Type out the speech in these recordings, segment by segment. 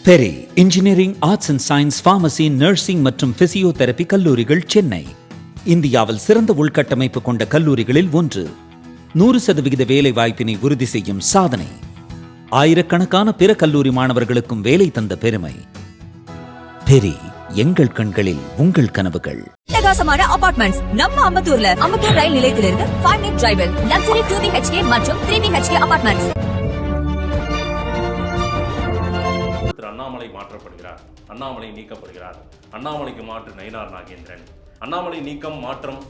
Peri engineering, arts and science, pharmacy, nursing மற்றும் physiotherapy கல்லூரிகள் சென்னை இந்தியாவில் சிறந்த உள்கட்டமைப்பு கொண்ட கல்லூரிகளில் ஒன்று. 100% வேலை வாய்ப்பினை உறுதி செய்யும் சாதனை. ஆயிரக்கணக்கான பிற கல்லூரி மாணவர்களுக்கும் வேலை தந்த பெருமை. பெரி, எங்கள் கண்களில் உங்கள் கனவுகள். பிரகாசமான அபார்ட்மெண்ட்ஸ் நம்ம அம்பத்தூர்ல. அம்பத்தூர் ரயில் நிலையத்திலிருந்து 5 minute டிரைவில் லக்ஸரி 2 BHK மற்றும் 3 BHK அபார்ட்மெண்ட்ஸ். அண்ணாமலை மாற்றப்படுகிறார், அண்ணாமலை நீக்கப்படுகிறார், அண்ணாமலைக்கு மாற்று நயினார் நாகேந்திரன். அண்ணாமலை நீக்கம் மாற்றம்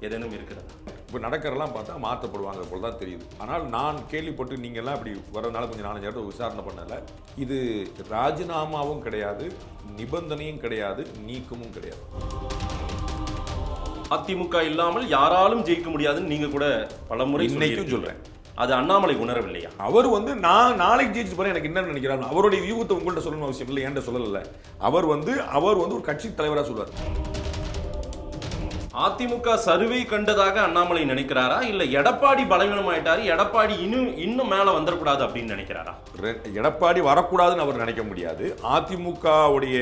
ஏதேனும் இருக்கிறதா? இப்போ நடக்கிறதெல்லாம் பார்த்தா மாற்றப்படுவாங்க போல தான் தெரியுது. ஆனால் நான் கேள்விப்பட்டு நீங்கள்லாம் இப்படி வரதுனால கொஞ்சம் 4-5 இடத்துல விசாரணை பண்ணல. இது ராஜினாமாவும் கிடையாது, நிபந்தனையும் கிடையாது, நீக்கமும் கிடையாது. அதிமுக இல்லாமல் யாராலும் ஜெயிக்க முடியாதுன்னு நீங்க கூட பல முறை இன்னைக்கும் சொல்றேன். அது அண்ணாமலை உணரவில்லையா? அவர் நான் நாளைக்கு ஜெயிச்சு போறேன் எனக்கு என்ன நினைக்கிறாரு, அவருடைய வியூகத்தை உங்கள்கிட்ட சொல்லணும் அவசியம் இல்லை, ஏன்ட்ட சொல்லல. அவர் ஒரு கட்சி தலைவராக சொல்வார். அதிமுக சர்வே கண்டதாக அண்ணாமலை நினைக்கிறாரா, இல்ல எடப்பாடி பலவீனமாயிட்டாரு, எடப்பாடி இன்னும் மேல வந்துடக்கூடாது அப்படின்னு நினைக்கிறாரா? எடப்பாடி வரக்கூடாதுன்னு அவர் நினைக்க முடியாது. அதிமுகவுடைய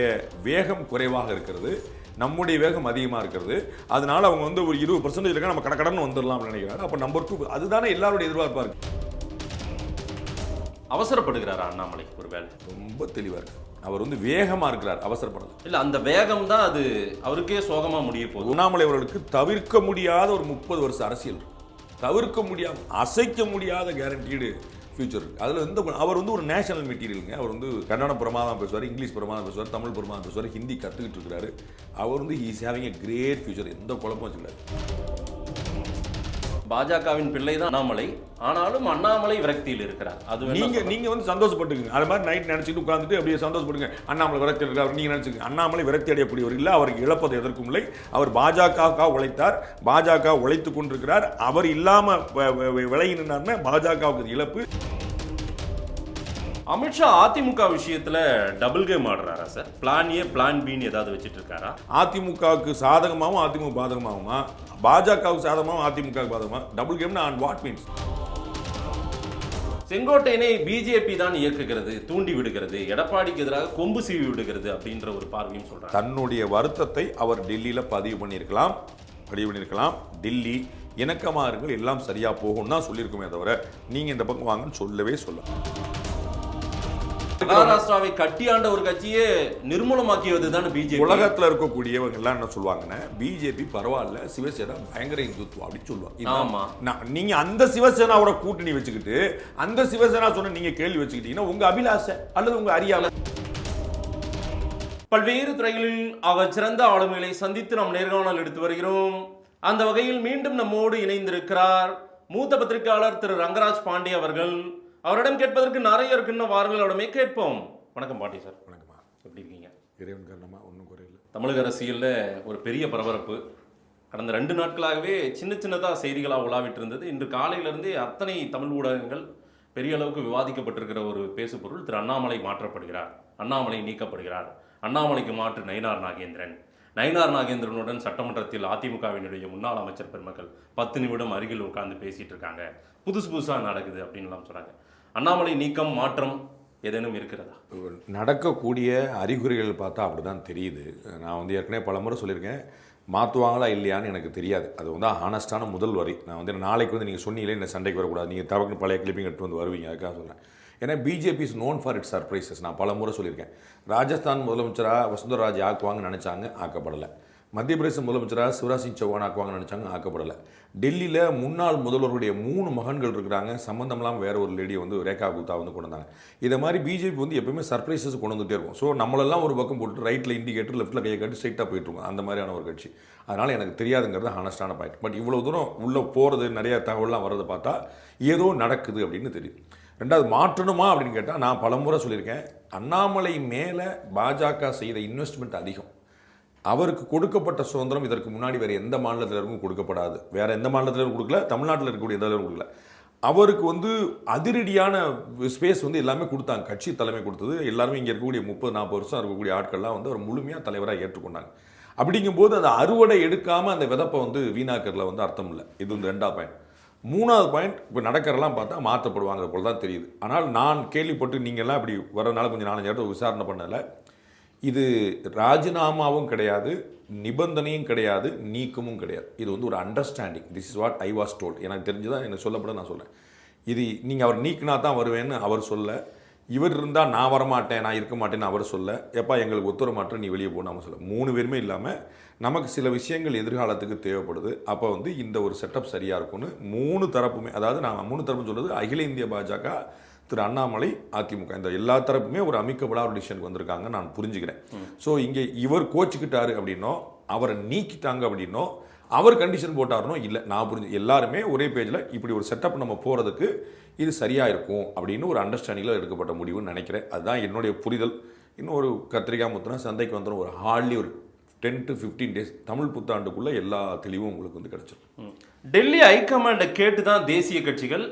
வேகம் குறைவாக இருக்கிறது, நம்முடைய வேகம் அதிகமாக இருக்கிறது. அதனால அவங்க ஒரு 20% இருக்க நம்ம கடன்னு வந்துடலாம் நினைக்கிறாரு. அப்போ நம்பர் 2 அதுதானே எல்லாருடைய எதிர்பார்ப்பா இருக்கு. அவசரப்படுகிறாரா அண்ணாமலை? ஒருவேளை ரொம்ப தெளிவா இருக்கு. அவர் வேகமா இருக்கிறார், அவசரப்படல. இல்ல, அந்த வேகம் தான் அது அவருக்கே சோகமா முடிய போகுது. அண்ணாமலை அவர்களுக்கு தவிர்க்க முடியாத ஒரு 30 வருஷ அரசியல், தவிர்க்க முடியாத, அசைக்க முடியாத கேரண்டீடு ஃபியூச்சர் இருக்கு. அதில் அவர் ஒரு நேஷனல் மெட்டீரியலுங்க. அவர் கன்னடம் பிரமாதம் பேசுவார், இங்கிலீஷ் பிரமாதம் பேசுவார், தமிழ் பிரமாதம் பேசுவார், ஹிந்தி கற்றுக்கிட்டு இருக்கிறாரு. அவர் he's having a great future. எந்த குழப்பம் வச்சுக்கிறாரு. பாஜகவின் பிள்ளை தான் அண்ணாமலை, ஆனாலும் அண்ணாமலை விரக்தியில் இருக்கிறார். அது நீங்க சந்தோஷப்பட்டுங்க. அது மாதிரி நைட் நினைச்சிட்டு உட்கார்ந்துட்டு அப்படியே சந்தோஷப்படுங்க. அண்ணாமலை விரக்தி இருக்கிறார் நீங்க நினைச்சுங்க. அண்ணாமலை விரக்தி அடையக்கூடியவர் இல்லை, அவருக்கு இழப்பது எதற்கும் இல்லை. அவர் பாஜக உழைத்தார், பாஜக உழைத்துக் கொண்டிருக்கிறார். அவர் இல்லாம விலகி நின்றார்னா பாஜகவுக்கு இழப்பு. அமித்ஷா அதிமுக விஷயத்துல டபுள் கேம் ஆடுறாரா சார்? பிளான் ஏ பிளான் பின்னு ஏதாவது வச்சிட்டு இருக்காரா? அதிமுகவுக்கு சாதகமாகவும் அதிமுக பாதகமாகுமா, பாஜகவுக்கு சாதகமாகவும் அதிமுக பாதகமா? Double game on what means? செங்கோட்டையனை பிஜேபி தான் இயக்குகிறது, தூண்டி விடுகிறது, எடப்பாடிக்கு எதிராக கொம்பு சீவி விடுகிறது அப்படின்ற ஒரு பார்வையும் சொல்றாங்க. தன்னுடைய வருத்தத்தை அவர் டெல்லியில பதிவு பண்ணியிருக்கலாம். டெல்லி இணக்கமார்கள், எல்லாம் சரியா போகும் தான் சொல்லியிருக்குமே தவிர நீங்க இந்த பக்கம் வாங்கன்னு சொல்லவே சொல்லலாம். மகாராஷ்டிராவை கட்டியாண்ட ஒரு கட்சியே நிர்மூலமாக்கியது தான் பிஜேபி. உலகத்தில் இருக்கக்கூடியவங்க எல்லாம் என்ன சொல்லுவாங்கன்னா, பிஜேபி பரவாயில்ல, சிவசேனா பயங்கர இந்துத்துவம் அப்படின்னு சொல்லுவாங்க. ஆமா, நீங்க அந்த சிவசேனாவோட கூட்டணி வச்சுக்கிட்டு அந்த சிவசேனா சொன்ன நீங்க கேள்வி வச்சுக்கிட்டீங்கன்னா உங்க அபிலாஷை அல்லது உங்க அறியாமை. பல்வேறு துறைகளில் அவர் சிறந்த ஆளுமைகளை சந்தித்து நாம் நேர்காணல் எடுத்து வருகிறோம். அந்த வகையில் மீண்டும் நம்மோடு இணைந்திருக்கிறார் மூத்த பத்திரிகையாளர் திரு ரங்கராஜ் பாண்டே அவர்கள். அவரிடம் கேட்பதற்கு நிறைய இருக்குன்னு வாரங்களோடமே கேட்போம். வணக்கம் பாட்டி சார். வணக்கம்மா, எப்படி இருக்கீங்க? இறைவன் காரணமா ஒன்றும் குறையில்லை. தமிழக அரசியலில் ஒரு பெரிய பரபரப்பு கடந்த 2 நாட்களாகவே சின்னதாக செய்திகளாக உலாவிட்டு இருந்தது. இன்று காலையிலிருந்தே அத்தனை தமிழ் ஊடகங்கள் பெரிய அளவுக்கு விவாதிக்கப்பட்டிருக்கிற ஒரு பேசுபொருள் திரு அண்ணாமலை மாற்றப்படுகிறார், அண்ணாமலை நீக்கப்படுகிறார், அண்ணாமலைக்கு மாற்று நயினார் நாகேந்திரன். நயினார் நாகேந்திரனுடன் சட்டமன்றத்தில் அதிமுகவினுடைய முன்னாள் அமைச்சர் பெருமக்கள் 10 நிமிடம் அருகில் உட்கார்ந்து பேசிட்டு இருக்காங்க. புதுசாக நடக்குது அப்படின்லாம் சொல்றாங்க. அண்ணாமலை நீக்கம் மாற்றம் ஏதேனும் இருக்கிறதா? நடக்கக்கூடிய அறிகுறிகள் பார்த்தா அப்படிதான் தெரியுது. நான் ஏற்கனவே பல முறை சொல்லியிருக்கேன், மாற்றுவாங்களா இல்லையான்னு எனக்கு தெரியாது. அது ஹானஸ்டான முதல் வரி. நான் நாளைக்கு நீங்கள் சொன்னீங்களே இந்த சண்டைக்கு வரக்கூடாது, நீங்கள் தவக்கு பழைய கிளிப்பிங் எடுத்து வருவீங்க, அதுக்காக சொன்னேன். ஏன்னா BJP is known for it's surprises. நான் பல முறை சொல்லியிருக்கேன். ராஜஸ்தான் முதலமைச்சராக வசுந்தரராஜ் ஆக்குவாங்கன்னு நினச்சாங்க, ஆக்கப்படலை. மத்திய பிரதேச முதலமைச்சராக சிவராஜ் சிங் சௌஹான் ஆக்குவாங்கன்னு நினச்சாங்க, ஆக்கப்படலை. டெல்லியில் முன்னாள் முதல்வருடைய 3 மகன்கள் இருக்கிறாங்க, சம்மந்தம்லாம் வேற ஒரு லேடியை ரேகா குப்தா கொண்டு வந்தாங்க. இதை மாதிரி பிஜேபி எப்பவுமே சர்ப்ரைசஸ் கொண்டு வந்துகிட்டே இருக்கும். ஸோ நம்மளெல்லாம் ஒரு பக்கம் போட்டு ரைட்டில் இண்டிகேட்டர், லெஃப்ட்டில் கையை கட்டி ஸ்ட்ரைட்டாக போயிட்டுருக்கோம். அந்த மாதிரியான ஒரு கட்சி. அதனால் எனக்கு தெரியாதுங்கிறது ஹானஸ்டான பாயிண்ட். பட் இவ்வளோ தூரம் உள்ளே போகிறது, நிறைய தகவல்லாம் வர்றதை பார்த்தா ஏதோ நடக்குது அப்படின்னு தெரியுது. ரெண்டாவது, மாற்றணுமா அப்படின்னு கேட்டால் நான் பல முறை சொல்லியிருக்கேன், அண்ணாமலை மேலே பாஜக செய்த இன்வெஸ்ட்மெண்ட் அதிகம். அவருக்கு கொடுக்கப்பட்ட சுதந்திரம் இதற்கு முன்னாடி வேறு எந்த மாநிலத்தினருக்கும் கொடுக்கப்படாது. வேறு எந்த மாநிலத்தினரும் கொடுக்கல, தமிழ்நாட்டில் இருக்கக்கூடிய எந்த கொடுக்கல. அவருக்கு அதிரடியான ஸ்பேஸ் எல்லாமே கொடுத்தாங்க, கட்சி தலைமை கொடுத்தது. எல்லாருமே இங்கே இருக்கக்கூடிய 30-40 வருஷம் இருக்கக்கூடிய ஆட்கள்லாம் அவர் முழுமையாக தலைவராக ஏற்றுக்கொண்டாங்க. அப்படிங்கும்போது அந்த அறுவடை எடுக்காமல் அந்த விதப்பை வீணாக்கிறதுல அர்த்தம் இல்லை. இது 2ஆவது பாயிண்ட். மூணாவது பாயிண்ட், இப்போ நடக்கிறதெல்லாம் பார்த்தா மாற்றப்படுவாங்க போல தான் தெரியுது. ஆனால் நான் கேள்விப்பட்டு நீங்கள்லாம் இப்படி வரனால கொஞ்சம் 4-5 இடத்துல விசாரணை பண்ணல, இது ராஜினாமாவும் கிடையாது, நிபந்தனையும் கிடையாது, நீக்கமும் கிடையாது. இது வந்து ஒரு understanding. This is what I was told. எனக்கு தெரிஞ்சுதான் எனக்கு சொல்லப்பட நான் சொல்கிறேன். இது நீங்கள் அவர் நீக்கினா தான் வருவேன்னு அவர் சொல்ல, இவர் இருந்தால் நான் வரமாட்டேன், நான் இருக்க மாட்டேன்னு அவர் சொல்ல, எப்பா எங்களுக்கு ஒத்துற மாட்டேன், நீ வெளியே போகணும் அவர் சொல்ல. 3 பேருமே இல்லாமல் நமக்கு சில விஷயங்கள் எதிர்காலத்துக்கு தேவைப்படுது. அப்போ வந்து இந்த ஒரு செட்டப் சரியாக இருக்கும்னு 3 தரப்புமே, அதாவது நான் 3 தரப்புன்னு சொல்கிறது அகில இந்திய பாஜக, திரு அண்ணாமலை, அதிமுக, இந்த எல்லா தரப்புமே ஒரு அமிக்கபடாத ஒரு டிசிஷனுக்கு வந்திருக்காங்க நான் புரிஞ்சுக்கிறேன். ஸோ இங்கே இவர் கோச்சிக்கிட்டாரு அப்படின்னோ, அவரை நீக்கிட்டாங்க அப்படின்னோ, அவர் கண்டிஷன் போட்டாருனோ இல்லை, நான் புரிஞ்சு எல்லாருமே ஒரே பேஜில் இப்படி ஒரு செட்டப் நம்ம போகிறதுக்கு இது சரியாக இருக்கும் அப்படின்னு ஒரு அண்டர்ஸ்டாண்டிங்கில் எடுக்கப்பட்ட முடிவுன்னு நினைக்கிறேன். அதுதான் என்னுடைய புரிதல். இன்னும் ஒரு கத்திரிக்காய் முத்தினா சந்தைக்கு வந்துடும், ஒரு ஹார்ட்லி ஒரு 10 to 15 days தமிழ் புத்தாண்டுக்குள்ளே எல்லா தெளிவும் உங்களுக்கு வந்து கிடைச்சிடும். டெல்லி ஹைகமாண்டை கேட்டு தான் தேசிய கட்சிகள்,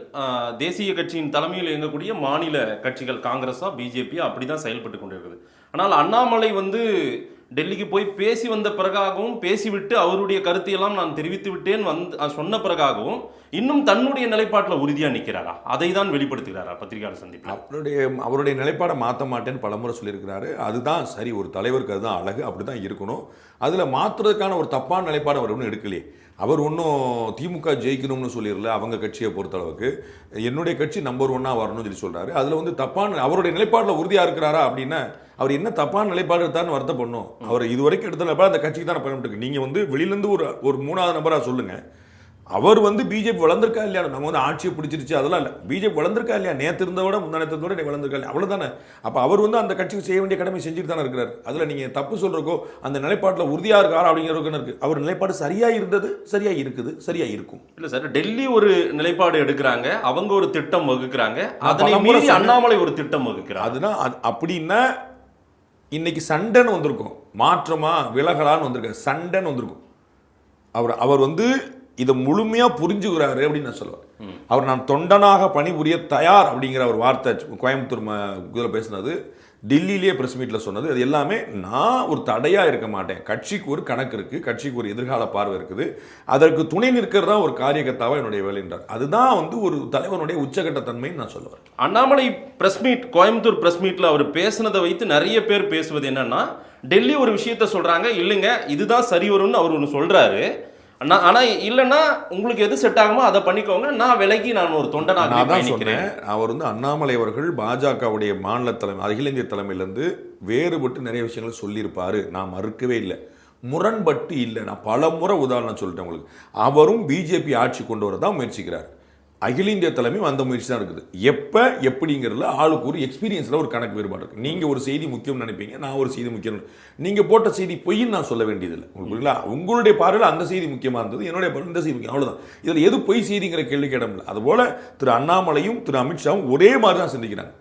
தேசிய கட்சியின் தலைமையில் இயங்கக்கூடிய மாநில கட்சிகள் காங்கிரஸா பிஜேபியா அப்படி தான் செயல்பட்டு கொண்டிருக்குது. ஆனால் அண்ணாமலை வந்து டெல்லிக்கு போய் பேசி வந்த பிறகாகவும், பேசிவிட்டு அவருடைய கருத்தையெல்லாம் நான் தெரிவித்து விட்டேன் சொன்ன பிறகாகவும் இன்னும் தன்னுடைய நிலைப்பாட்டில் உறுதியாக நிற்கிறாரா? அதை தான் வெளிப்படுத்துகிறாரா பத்திரிகையாளர் சந்திப்பில்? அவருடைய நிலைப்பாடை மாற்ற மாட்டேன்னு பலமுறை சொல்லியிருக்கிறாரு. அதுதான் சரி, ஒரு தலைவருக்கு அதுதான் அழகு, அப்படி தான் இருக்கணும். அதில் மாற்றுறதுக்கான ஒரு தப்பான நிலைப்பாடு அவர் ஒன்றும் எடுக்கலையே. அவர் ஒன்றும் திமுக ஜெயிக்கணும்னு சொல்லிடல. அவங்க கட்சியை பொறுத்தளவுக்கு என்னுடைய கட்சி நம்பர் 1 வரணும்னு சொல்லி சொல்கிறாரு. அதில் வந்து தப்பான அவருடைய நிலைப்பாட்டில் உறுதியாக இருக்கிறாரா அப்படின்னா அவர் என்ன தப்பான நிலைப்பாடு எடுத்தான்னு வருத்தப்படணும். அவர் இதுவரைக்கும் எடுத்த நிலைப்பாடு அந்த கட்சிக்கு தான் பயன்பட்டு. நீங்கள் வந்து வெளியிலேருந்து ஒரு 3வது நபராக சொல்லுங்கள். அவர் வந்து பிஜேபி வளர்ந்துருக்கா இல்லையா, நம்ம வந்து ஆட்சியை பிடிச்சிருச்சு அதெல்லாம் இல்லை, பிஜேபி வளர்ந்துருக்கா இல்லையா, நேற்று இருந்தோட முந்தானத்தோட நீ வளர்ந்துருக்கா இல்லையா, அவ்வளோதானே. அப்போ அவர் வந்து அந்த கட்சிக்கு செய்ய வேண்டிய கடமை செஞ்சுட்டு தானே இருக்கிறார். அதில் நீங்கள் தப்பு சொல்கிறக்கோ அந்த நிலைப்பாட்டில் உறுதியாக இருக்காரா அப்படிங்கிறதுக்கு இருக்குது. அவர் நிலைப்பாடு சரியாக இருந்தது, சரியாக இருக்குது, சரியாக இருக்கும். இல்லை சார், டெல்லி ஒரு நிலைப்பாடு எடுக்கிறாங்க, அவங்க ஒரு திட்டம் வகுக்கிறாங்க, அதனை மீறி அண்ணாமலை ஒரு திட்டம் வகுக்கிறார். அதுதான் அப்படின்னா இன்னைக்கு சண்டைன்னு வந்திருக்கும், மாற்றமா விலகலான்னு வந்திருக்காரு, சண்டைன்னு வந்திருக்கும். அவர் வந்து இதை முழுமையாக புரிஞ்சுக்கிறாரு அப்படின்னு நான் சொல்லுவேன். அவர் நான் தொண்டனாக பணிபுரிய தயார் அப்படிங்கிற ஒரு வார்த்தை கோயம்புத்தூர் இதில் பேசினது, டெல்லியிலேயே பிரஸ் மீட்டில் சொன்னது, அது எல்லாமே நான் ஒரு தடையாக இருக்க மாட்டேன். கட்சிக்கு ஒரு கணக்கு இருக்குது, கட்சிக்கு ஒரு எதிர்கால பார்வை இருக்குது, அதற்கு துணை நிற்கிறதா ஒரு காரியகர்த்தாவாக என்னுடைய வேலை என்றார். அதுதான் வந்து ஒரு தலைவனுடைய உச்சகட்ட தன்மைன்னு நான் சொல்லுவேன். Annamalai press meet, Coimbatore press மீட்டில் அவர் பேசினதை வைத்து நிறைய பேர் பேசுவது என்னன்னா, டெல்லி ஒரு விஷயத்த சொல்கிறாங்க, இல்லைங்க இதுதான் சரி வரும்னு அவர் ஒன்று சொல்கிறாரு, ஆனால் இல்லைன்னா உங்களுக்கு எது செட் ஆகுமோ அதை பண்ணிக்கோங்க, நான் விலகி நான் ஒரு தொண்டனாக தான் சொன்னேன். அவர் வந்து அண்ணாமலை அவர்கள் பாஜகவுடைய மாநில தலைமை, அகில இந்திய தலைமையிலேருந்து வேறுபட்டு நிறைய விஷயங்கள் சொல்லியிருப்பாரு, நான் மறுக்கவே இல்லை, முரண்பட்டு இல்லை. நான் பல முறை உதாரணம் சொல்லிட்டேன் உங்களுக்கு. அவரும் பிஜேபி ஆட்சி கொண்டு வர தான் முயற்சிக்கிறார். அகில இந்திய தலைமையும் அந்த முயற்சி தான் இருக்குது. எப்போ எப்படிங்கிறதுல ஆளுக்கு ஒரு எக்ஸ்பீரியன்ஸில் ஒரு கணக்கு வேறுபாடு இருக்குது. நீங்கள் ஒரு செய்தி முக்கியம்னு நினைப்பீங்க, நான் ஒரு செய்தி முக்கியம், நீங்கள் போட்ட செய்தி பொய்ன்னு நான் சொல்ல வேண்டியதில்லை. உங்களுக்கு உங்களுடைய பார்வையில் அந்த செய்தி முக்கியமாக இருந்தது, என்னுடைய பார்வையில் இந்த செய்தி முக்கியம், அவ்வளோதான். இதில் எது பொய் செய்திங்கிற கேள்விக்கு இடம் இல்லை. அதுபோல் திரு அண்ணாமலையும் திரு அமித்ஷாவும் ஒரே மாதிரி தான் சிந்திக்கிறாங்க.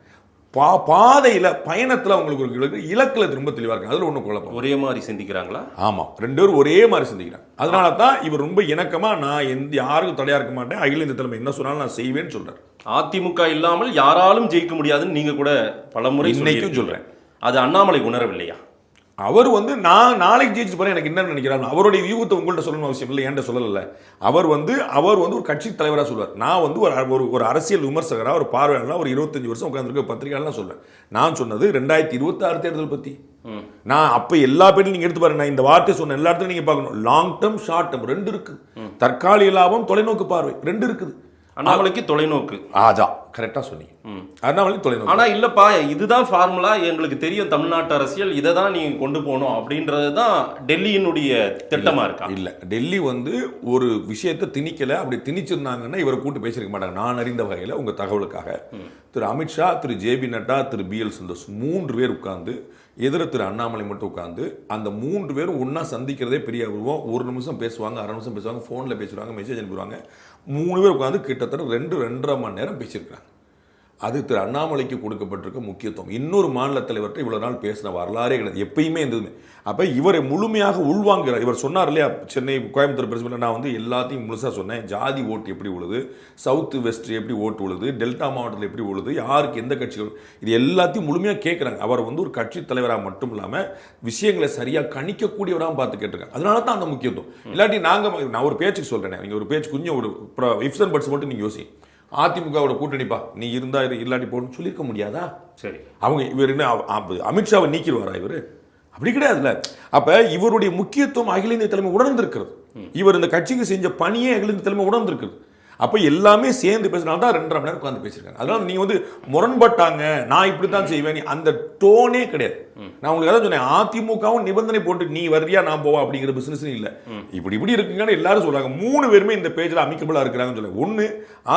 பாதையில் பயணத்தில் அவங்களுக்கு இலக்கில் திரும்ப தெளிவாக இருக்கு. அதில் ஒன்றும் குழப்பம். ஒரே மாதிரி சிந்திக்கிறாங்களா? ஆமாம், 2 பேரும் ஒரே மாதிரி சிந்திக்கிறாங்க. அதனால தான் இவர் ரொம்ப இணக்கமாக நான் யாருக்கும் தடையாக இருக்க மாட்டேன், அகில இந்திய தலைமை என்ன சொன்னாலும் நான் செய்வேன்னு சொல்கிறார். அதிமுக இல்லாமல் யாராலும் ஜெயிக்க முடியாதுன்னு நீங்கள் கூட பல முறை இன்னைக்கும் சொல்கிறேன். அது அண்ணாமலை உணரவில்லையா? அவர் வந்து நான் நாளைக்கு ஜெயிச்சு போறேன் எனக்கு என்ன நினைக்கிறாங்க, அவருடைய வியூகத்தை உங்கள்கிட்ட சொல்லணும் அவசியம் இல்லை, என்கிட்ட சொல்லல. அவர் வந்து ஒரு கட்சி தலைவராக சொல்வார். நான் வந்து ஒரு அரசியல் விமர்சகராக, ஒரு பார்வையாளராக ஒரு 25 வருஷம் உட்காந்துருக்க பத்திரிகையாளர் சொல்றேன். நான் சொன்னது 2026 தேர்தல் பத்தி. நான் அப்ப எல்லா பேரும் நீங்க எடுத்து பாருங்க, நான் இந்த வார்த்தை சொன்ன எல்லா இடத்துலையும் நீங்க பார்க்கணும். லாங் டேர்ம், ஷார்ட் டேர்ம் 2 இருக்கு. தற்காலிக லாபம், தொலைநோக்கு பார்வை 2 இருக்குது. அண்ணாமலைக்கு தொலைநோக்கு. அதான் கரெக்டா சொன்னீங்க. அண்ணாமலை தொலைநோக்கு. ஆனா இல்லப்பா, இதுதான் ஃபார்முலா, எங்களுக்கு தெரியும் தமிழ்நாட்டு அரசியல், இதை தான் நீங்க கொண்டு போகணும் அப்படின்றது தான் டெல்லியினுடைய திட்டமா இருக்கா? இல்ல, டெல்லி வந்து ஒரு விஷயத்தை திணிக்கல. அப்படி திணிச்சிருந்தாங்கன்னா இவரை கூட்டு பேசியிருக்க மாட்டாங்க. நான் அறிந்த வகையில் உங்க தகவலுக்காக திரு அமித்ஷா, திரு ஜேபி நட்டா, திரு பிஎல் சந்தோஷ் 3 பேர் உட்கார்ந்து, எதிர திரு அண்ணாமலை மட்டும் உட்கார்ந்து, அந்த 3 பேரும் ஒன்னா சந்திக்கிறதே பெரிய உருவம். 1 நிமிஷம் பேசுவாங்க, 1/2 நிமிஷம் பேசுவாங்க, போன்ல பேசுவாங்க, மெசேஜ் அனுப்பிடுவாங்க. 3 பேர் உட்கார்ந்து கிட்டத்தட்ட 2-2.5 மணி நேரம் பேசியிருக்காங்க. அது திரு அண்ணாமலைக்கு கொடுக்கப்பட்டிருக்க முக்கியத்துவம். இன்னொரு மாநில தலைவர்கிட்ட இவ்வளவு நாள் பேசின வரலாறே கிடையாது, எப்பயுமே இருந்தது. அப்ப இவரை முழுமையாக உள்வாங்குகிறார். இவர் சொன்னார் இல்லையா, சென்னை கோயம்புத்தூர் பிரச்சனை நான் வந்து எல்லாத்தையும் முழுசா சொன்னேன். ஜாதி ஓட்டு எப்படி உழுது, சவுத் வெஸ்ட் எப்படி ஓட்டு உழுது, டெல்டா மாவட்டத்தில் எப்படி உழுது, யாருக்கு எந்த கட்சிகள், இது எல்லாத்தையும் முழுமையாக கேட்குறாங்க. அவர் வந்து ஒரு கட்சி தலைவராக மட்டும் இல்லாமல் விஷயங்களை சரியாக கணிக்கக்கூடியவராக பார்த்து கேட்டிருக்காங்க. அதனால தான் அந்த முக்கியத்துவம். இல்லாட்டி நான் ஒரு பேச்சுக்கு சொல்றேன், நீங்க ஒரு பேச்சு கொஞ்சம் ஒரு இஃப்ஸ் அண்ட் பட்ஸ் மட்டும் நீங்க யோசி. அதிமுகவோட கூட்டணிப்பா நீ இருந்தா இல்லாட்டி போன்னு சொல்லியிருக்க முடியாதா? சரி, அவங்க இவர் என்ன அமித்ஷாவை நீக்கிடுவாரா? இவர் அப்படி கிடையாதுல்ல. அப்ப இவருடைய முக்கியத்துவம் அகில இந்திய தலைமை உணர்ந்திருக்கிறது. இவர் இந்த கட்சிக்கு செஞ்ச பணியே அகில இந்திய தலைமை உணர்ந்திருக்கிறது. அப்ப எல்லாமே சேர்ந்து பேசினால்தான் 2.5 மணி நேரம் உட்கார்ந்து பேசியிருக்காங்க. அதனால நீங்க வந்து முரண்பட்டாங்க, நான் இப்படித்தான் செய்வேன், அந்த டோனே கிடையாது. நான் உங்களுக்கு அதான் சொன்னேன், அதிமுகவும் நிபந்தனை போட்டு நீ வர்றியா நான் போவா அப்படிங்கிற பிசினஸ் இல்ல. இப்படி இருக்குங்கன்னு எல்லாரும் சொல்றாங்க. 3 பேருமே இந்த பேஜ்ல அமிக்கபிளா இருக்கிறாங்கன்னு சொல்ல. ஒண்ணு,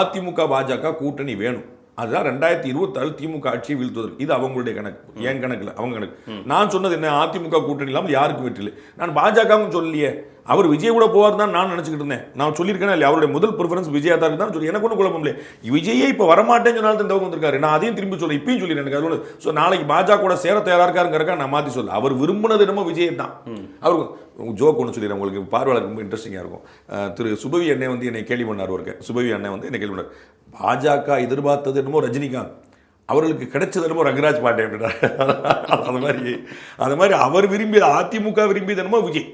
அதிமுக பாஜக கூட்டணி வேணும். அதுதான் 2026 திமுக ஆட்சியை வீழ்த்துவதற்கு. இது அவங்களுடைய கணக்கு, என் கணக்குல அவங்க கணக்கு. நான் சொன்னது என்ன, அதிமுக கூட்டணி இல்லாமல் யாருக்கும் வெற்றி இல்லை. நான் பாஜகவும் சொல்லலையே, அவர் விஜய் கூட போவார் தான் நான் நினைச்சுக்கிட்டு இருந்தேன். நான் சொல்லியிருக்கேன் இல்லையா, அவருடைய முதல் ப்ரிஃபரன்ஸ் விஜயா தான் தான் சொல்லி எனக்கு ஒன்றும் குழப்பம் இல்லை. விஜயே இப்போ வரமாட்டேன்னு சொன்னாலும் இந்த வந்திருக்காரு. நான் அதையும் திரும்பி சொல்ல, இப்பயும் சொல்லி எனக்கு அதோட ஸோ நாளைக்கு பாஜக கூட சேர தயாரா இருக்காருங்கிறக்கா நான் மாற்றி சொல்ல. அவர் விரும்பினது என்னமோ விஜய் தான். அவருக்கு ஜோக் ஒன்று சொல்லிடுறேன், உங்களுக்கு பார்வையாளர் ரொம்ப இன்ட்ரெஸ்டிங்காக இருக்கும். திரு சுபவி அண்ணே வந்து என்னை கேள்வி பண்ணார். ஒரு சுபவி அண்ணே வந்து என்னை கேள்வி பண்ணார், பாஜக எதிர்பார்த்தது என்னமோ ரஜினிகாந்த், அவர்களுக்கு கிடைச்சது என்னமோ ரங்கராஜ் பாண்டே அப்படின்றார். அது மாதிரி அவர் விரும்பியது, அதிமுக விரும்பியது என்னமோ விஜய்,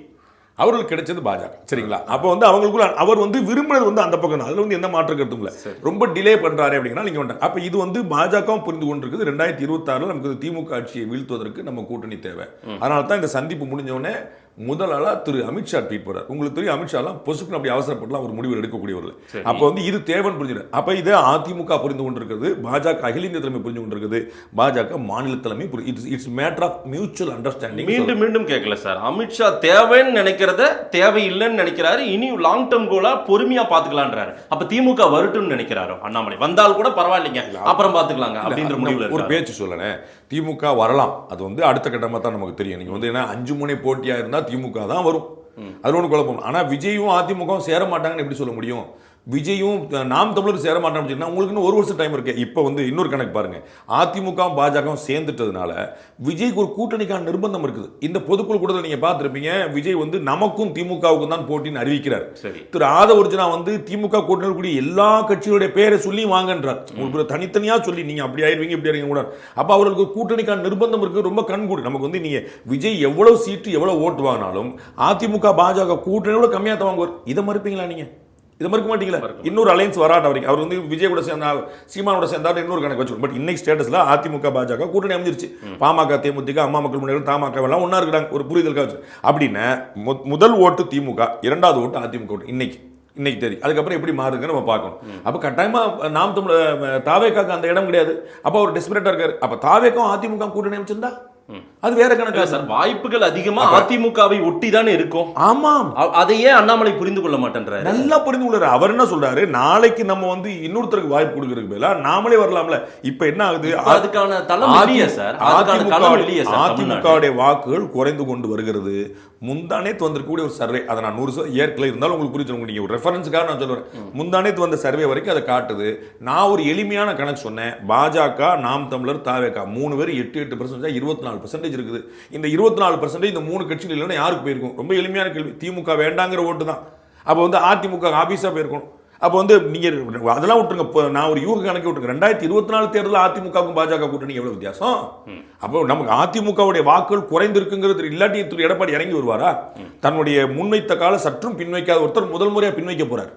அவர்களுக்கு கிடைச்சது பாஜக. சரிங்களா? அப்போ வந்து அவங்களுக்குள்ள அவர் வந்து விரும்பினது வந்து அந்த பக்கம் தான். அதுல வந்து எந்த மாற்று கருத்தும் இல்லை. ரொம்ப டிலே பண்றாரு அப்படின்னா நீங்க வேண்டாம். அப்ப இது வந்து பாஜகவும் புரிந்து கொண்டிருக்குது. 2026 நமக்கு திமுக ஆட்சியை வீழ்த்துவதற்கு நம்ம கூட்டணி தேவை. அதனால தான் இந்த சந்திப்பு முடிஞ்ச உடனே முதல் ஆளா திரு அமித்ஷா ட்வீட் போறார். உங்களுக்கு தெரியும், அமித்ஷாலாம் பொசுக்குன்னு அப்படி அவசரப்படலாம் ஒரு முடிவு எடுக்கக்கூடியவர்கள். அப்ப வந்து இது தேவன் புரிஞ்சுது. அப்ப இது அதிமுக புரிந்து கொண்டிருக்கிறது, பாஜக அகில இந்திய தலைமை புரிந்து கொண்டிருக்கிறது, பாஜக மாநில தலைமை. It's matter of mutual understanding. மீண்டும் மீண்டும் கேட்கல சார், அமித்ஷா தேவைன்னு நினைக்கிறத தேவையில்லைன்னு நினைக்கிறாரு. இனி லாங் டர்ம் கோலா பொறுமையா பாத்துக்கலான்றாரு. அப்ப திமுக வரட்டும்னு நினைக்கிறாரோ அண்ணாமலை, வந்தால் கூட பரவாயில்லைங்க அப்புறம் பாத்துக்கலாங்க அப்படின்ற முடிவுல ஒரு பேச்சு சொல்லனே. திமுக வரலாம், அது வந்து அடுத்த கட்டமா தான் நமக்கு தெரியும். நீங்க வந்து என்ன 5 முனை போட்டியா இருந்தா திமுக தான் வரும், அது ஒன்று குழப்பம். ஆனா விஜயும் அதிமுகவும் சேர மாட்டாங்கன்னு எப்படி சொல்ல முடியும்? விஜயும் நாம் தமிழர் சேர மாட்டாங்க. உங்களுக்கு இன்னும் 1 வருஷம் டைம் இருக்கு. இப்போ வந்து இன்னொரு கணக்கு பாருங்க, அதிமுக பாஜகவும் சேர்ந்துட்டதுனால விஜய்க்கு ஒரு கூட்டணிக்கான நிர்பந்தம் இருக்குது. இந்த பொதுக்குழு கூட்டத்தில் நீங்க பார்த்திருப்பீங்க, விஜய் வந்து நமக்கும் திமுகவுக்கும் தான் போட்டின்னு அறிவிக்கிறார். திரு ஆதவர்ஜுனா வந்து திமுக கூட்டணியில் கூடிய எல்லா கட்சிகளுடைய பேரை சொல்லி வாங்கன்றார். உங்களுக்கு தனித்தனியா சொல்லி நீங்க அப்படி ஆயிருவீங்க இப்படி ஆயிருவீங்க கூட. அப்ப அவர்களுக்கு கூட்டணிக்கான நிர்பந்தம் இருக்கு, ரொம்ப கண்கூடு. நமக்கு வந்து நீங்க விஜய் எவ்வளவு சீட்டு எவ்வளவு ஓட்டு வாங்கினாலும் அதிமுக பாஜக கூட்டணியோட கம்மியா தான் வாங்குவார். இதை மறுப்பீங்களா நீங்க? இதை மறுக்க மாட்டீங்களா? இன்னொரு அலைன்ஸ் வராட்ட வரைக்கும் அவர் வந்து விஜய் கூட சேர்ந்தா சீமானோட சேர்ந்தா இன்னொரு கணக்கு வச்சு. பட் இன்னைக்கு ஸ்டேட்டஸ்ல அதிமுக பாஜக கூட்டணி அமைஞ்சிருச்சு. பாமக தேமுதிக அம்மா மக்கள் முன்னேற்றம் தமாக எல்லாம் ஒன்னா இருக்கிறாங்க ஒரு புரிதலுக்காக வச்சு. அப்படின்னு முதல் ஓட்டு திமுக, 2வது ஓட்டு அதிமுக ஓட்டு இன்னைக்கு தெரியும். அதுக்கப்புறம் எப்படி மாறுங்க நம்ம பார்க்கணும். அப்ப கட்டாயமா நாம் தமிழ் தாவேக்காக்கு அந்த இடம் கிடையாது. அப்ப அவர் டெஸ்பரேட்டா இருக்காரு. அப்ப தாவேக்கும் அதிமுக கூட்டணி அமைச்சிருந்தா அது வேற கணக்கு சார். வாய்ப்புகள் அதிகமா அதிமுகவை ஒட்டி தானே இருக்கும். ஆமாம், அதையே அண்ணாமலை புரிந்து கொள்ள மாட்டேன்றாரு. நல்லா புரிந்து கொள்றாரு. அவர் என்ன சொல்றாரு, நாளைக்கு நம்ம வந்து இன்னொருத்தருக்கு வாய்ப்பு கொடுக்கறதுக்கு பதிலா நாமளே வரலாம்ல. இப்ப என்ன ஆகுது, அதுக்கான தளம் இல்லையே சார். அதிமுகவுடைய வாக்குகள் குறைந்து கொண்டு வருகிறது. முந்தானேத்து வந்திருக்கக்கூடிய ஒரு சர்வே, அதை நான் 100% ஏற்கல இருந்தாலும் உங்களுக்கு புரிஞ்சுக்கணும், நீங்க ஒரு ரெஃபரன்ஸுக்காக நான் சொல்றேன். முந்தானேத்து வந்த சர்வே வரைக்கும் அதை காட்டுது. நான் ஒரு எளிமையான கணக்கு சொன்னேன், பாஜக நாம் தமிழர் தாவேகா 3 பேர் 8% 24% இருக்குது. இந்த 24% இந்த 3 கட்சிகள் இல்லைன்னா யாருக்கு போயிருக்கும்? ரொம்ப எளிமையான கேள்வி. திமுக வேண்டாங்கிற ஓட்டு தான். அப்ப வந்து அதிமுக ஆபீஸா போயிருக்கணும். அப்போ வந்து நீங்க அதெல்லாம் விட்டுருங்க, நான் ஒரு யூக கணக்கு விட்டுருங்க. 2024 தேர்தலில் அதிமுகவுக்கும் பாஜக கூட்டணி எவ்வளவு வித்தியாசம்? அப்போ நமக்கு அதிமுகவுடைய வாக்குகள் குறைந்திருக்குங்கிறது. இல்லாட்டி திரு எடப்பாடி இறங்கி வருவாரா? தன்னுடைய முன்வைத்த கால சற்றும் பின்வைக்காத ஒருத்தர் முதல் முறையா பின்வைக்க போறார்.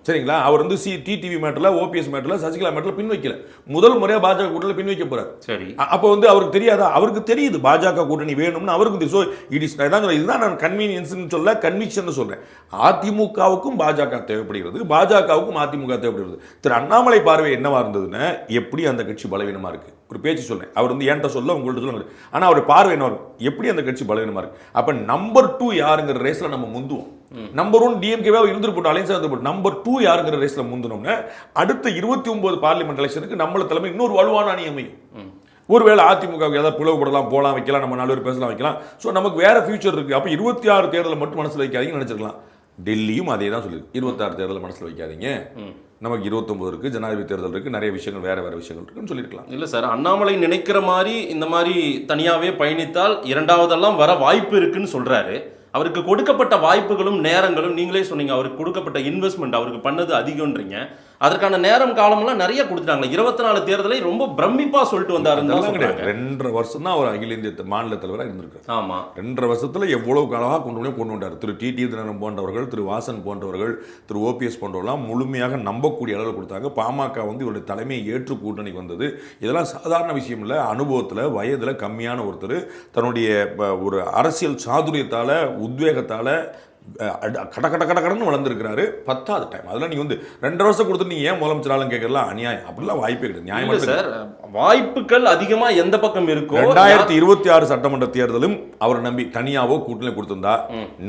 சரிங்களா? அவர் வந்து டிடிவி மேட்டர்ல, ஓபிஎஸ் மேட்டர்ல, சசிகலா மேட்டர்ல பின்வைக்கல. முதல் முறையா பாஜக கூட்டணியில் பின்வைக்க போறார். சரி, அப்போ வந்து அவருக்கு தெரியாதா? அவருக்கு தெரியுது பாஜக கூட்டணி வேணும்னு அவருக்கு தெரியும். ஸோ இட் இஸ் இதுதான் நான் கன்வீனியன்ஸ் சொல்ல, கன்விக்ஷன் சொல்றேன். அதிமுகவுக்கும் பாஜக தேவைப்படுகிறது, பாஜகவுக்கும் அதிமுக தேவைப்படுகிறது. திரு அண்ணாமலை பார்வை என்னவா இருந்ததுன்னா, எப்படி அந்த கட்சி பலவீனமா இருக்கு ஒரு பேச்சு சொல்றேன். அவர் வந்து என்கிட்ட சொல்ல, உங்கள்ட்ட சொல்லுங்க. ஆனா அவர் பார்வை என்ன வரும், எப்படி அந்த கட்சி பலவீனமா இருக்கு. அப்ப நம்பர் 2 யாருங்கிற ரேஸ்ல நம்ம முந்துவோம். நம்பர் 1 டிஎம்கேவா இருந்துட்டு போட்டு அலைன்ஸ் இருந்துட்டு நம்பர் 2 யாருங்கிற ரேஸ்ல முந்தணும்னா அடுத்த 29 பார்லிமெண்ட் எலெக்ஷனுக்கு நம்மள தலைமை இன்னொரு வலுவான அணி அமையும். ஒருவேளை அதிமுக ஏதாவது பிளவுபடலாம், போலாம், வைக்கலாம், நம்ம 4 பேர் பேசலாம், வைக்கலாம். ஸோ நமக்கு வேற ஃபியூச்சர் இருக்கு. அப்ப 26 தேர்தலை மட்டும் மனசுல வைக்காதீங்கன்னு நினைச்சிருக்கலாம். டெல்லியும் அதே தான் சொல்லிருக்கு, 26 தேர்தலை மனசுல வைக்காதீங்க, நமக்கு 29 இருக்குது, ஜனாதிபதி தேர்தல் இருக்குது, நிறைய விஷயங்கள் வேறு விஷயங்கள் இருக்குன்னு சொல்லியிருக்கலாம். இல்லை சார், அண்ணாமலை நினைக்கிற மாதிரி இந்த மாதிரி தனியாகவே பயணித்தால் இரண்டாவதெல்லாம் வர வாய்ப்பு இருக்குன்னு சொல்கிறாரு. அவருக்கு கொடுக்கப்பட்ட வாய்ப்புகளும் நேரங்களும் நீங்களே சொன்னீங்க, அவருக்கு கொடுக்கப்பட்ட இன்வெஸ்ட்மெண்ட் அவருக்கு பண்ணது அதிகம்ன்றீங்க. அதற்கான நேரம் காலம்லாம் நிறைய கொடுத்துட்டாங்க. 24 தேர்தலை ரொம்ப பிரமிப்பா சொல்லிட்டு வந்தாருன்னு 2.5 வருஷம் தான் அவர் அகில இந்திய மாநில தலைவராக இருந்திருக்காரு. ஆமா, 2.5 வருஷத்துல எவ்வளவு காலமாக கொண்டு வந்தார். திரு டிடி தினகரன் போன்றவர்கள், திரு வாசன் போன்றவர்கள், திரு ஓபிஎஸ் போன்றவர்கள்லாம் முழுமையாக நம்பக்கூடிய அளவில் கொடுத்தாங்க. பாமக இவருடைய தலைமையை ஏற்று கூட்டணிக்கு வந்தது. இதெல்லாம் சாதாரண விஷயம் இல்லை. அனுபவத்தில் வயதில் கம்மியான ஒருத்தர் தன்னுடைய ஒரு அரசியல் சாதுரியத்தால், உத்வேகத்தால் கடன்னு வளர்ந்துருக்கிறாரு. 10வது டைம். அதெல்லாம் நீ 2.5 வருஷம் கொடுத்து நீ ஏன் முதலமைச்சராலும் கேட்கலாம் அநியாயம். அப்படிலாம் வாய்ப்பே கிடையாது. நியாயமா சார், வாய்ப்புகள் அதிகமா எந்த பக்கம் இருக்கோ. 2026 சட்டமன்ற தேர்தலும் அவரை நம்பி தனியாவோ கூட்டணி கொடுத்திருந்தா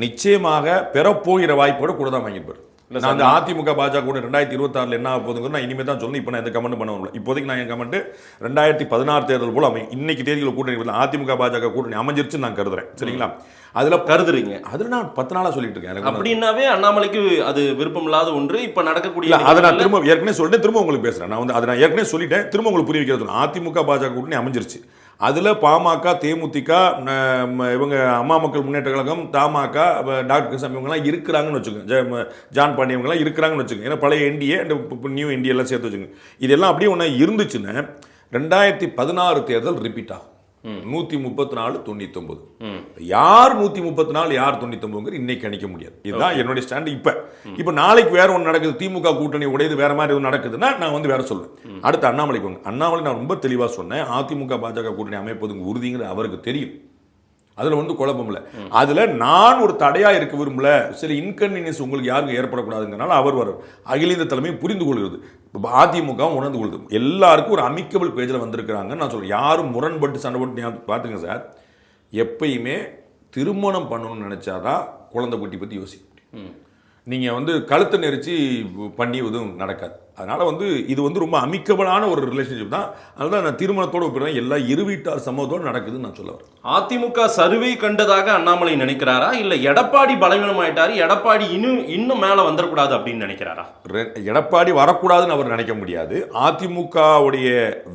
நிச்சயமாக பெறப்போகிற வாய்ப்போட கூட தான் வாங்கியிருப்பார். நான் அந்த அதிமுக பாஜக கூட 2026 என்ன ஆக போகுதுங்க நான் இனிமே தான் சொல்லணும். இப்போ நான் எந்த கமெண்ட் பண்ண முடியல. இப்போதைக்கு நான் என் கமெண்ட் 2016 தேர்தல் போல அமையும். இன்னைக்கு தேதியில் கூட்டணி அதிமுக பாஜக கூட்டணி அமைஞ்சிருச்சு நான் கருதுறேன். சரிங்களா? அதுல கருதுறீங்க? அதுல நான் 10 நாளா சொல்லிட்டு இருக்கேன். அப்படின்னாவே அண்ணாமலைக்கு அது விருப்பம் இல்லாத ஒன்று. இப்ப நடக்கக்கூடிய அதை நான் திரும்ப ஏற்கனவே சொல்லிட்டேன், திரும்ப உங்களுக்கு பேசுறேன். நான் அதை நான் ஏற்கனவே சொல்லிட்டேன், திரும்ப உங்களுக்கு புரிய வைக்கிறது. அதிமுக பாஜக கூட்டணி அமைஞ்சிருச்சு. அதில் பாமக, தேமுதிக, இவங்க அம்மா மக்கள் முன்னேற்ற கழகம், தமாக, டாக்டர் கிருஷ்ணன் இவங்கெல்லாம் இருக்கிறாங்கன்னு வச்சுக்கோங்க. ஜான் பாண்டி இவங்கெல்லாம் இருக்கிறாங்கன்னு வச்சுக்கோங்க. ஏன்னா பழைய என்டிஏ நியூ என்டிஏ எல்லாம் சேர்த்து வச்சுக்கோங்க. இதெல்லாம் அப்படியே ஒன்று இருந்துச்சுன்னா 2016 தேர்தல் ரிப்பீட் ஆகும். 134 99. யார் 134 யார் 99 இன்னைக்கு கணிக்க முடியாது. இதுதான் என்னுடைய ஸ்டாண்ட். இப்ப நாளைக்கு வேற ஒன்று நடக்குது, திமுக கூட்டணி உடையது வேற மாதிரி நடக்குதுன்னா நான் வேற சொல்லுவேன். அடுத்து அண்ணாமலைக்கு அண்ணாமலை நான் ரொம்ப தெளிவா சொன்னேன். அதிமுக பாஜக கூட்டணி அமைப்பது உறுதிங்கிறது அவருக்கு தெரியும். அதுல குழப்பம் இல்லை. அதுல நான் ஒரு தடையா இருக்க விரும்பல, சில இன்கன்வீனியன்ஸ் உங்களுக்கு யாருக்கும் ஏற்படக்கூடாதுங்கிறனால அவர் வரும். அகில இந்திய தலைமை புரிந்து கொள்கிறது, அதிமுக உணர்ந்து கொள்ளுது. எல்லாருக்கும் ஒரு அமிக்கபிள் பேஜில் வந்திருக்கிறாங்க. நான் சொல்றேன், யாரும் முரண்பட்டு சண்டை போட்டு பார்த்துங்க சார். எப்பயுமே திருமணம் பண்ணணும்னு நினைச்சாதான் குழந்தை குட்டி பத்தி யோசிக்க முடியும். நீங்க கழுத்தை நெரிச்சு பண்ணி எதுவும் நடக்காது. அதனால இது ரொம்ப அமிக்கபிளான ஒரு ரிலேஷன்ஷிப் தான். அதனால நான் திருமணத்தோடு ஒப்பிடுறேன். எல்லா இருவீட்டார் சமூகத்தோடு நடக்குதுன்னு நான் சொல்ல வரேன். அதிமுக சர்வே கண்டதாக அண்ணாமலை நினைக்கிறாரா, இல்ல எடப்பாடி பலவீனமாயிட்டாரு, எடப்பாடி இன்னும் மேல வந்துடக்கூடாது அப்படின்னு நினைக்கிறாரா? எடப்பாடி வரக்கூடாதுன்னு அவர் நினைக்க முடியாது. அதிமுகவுடைய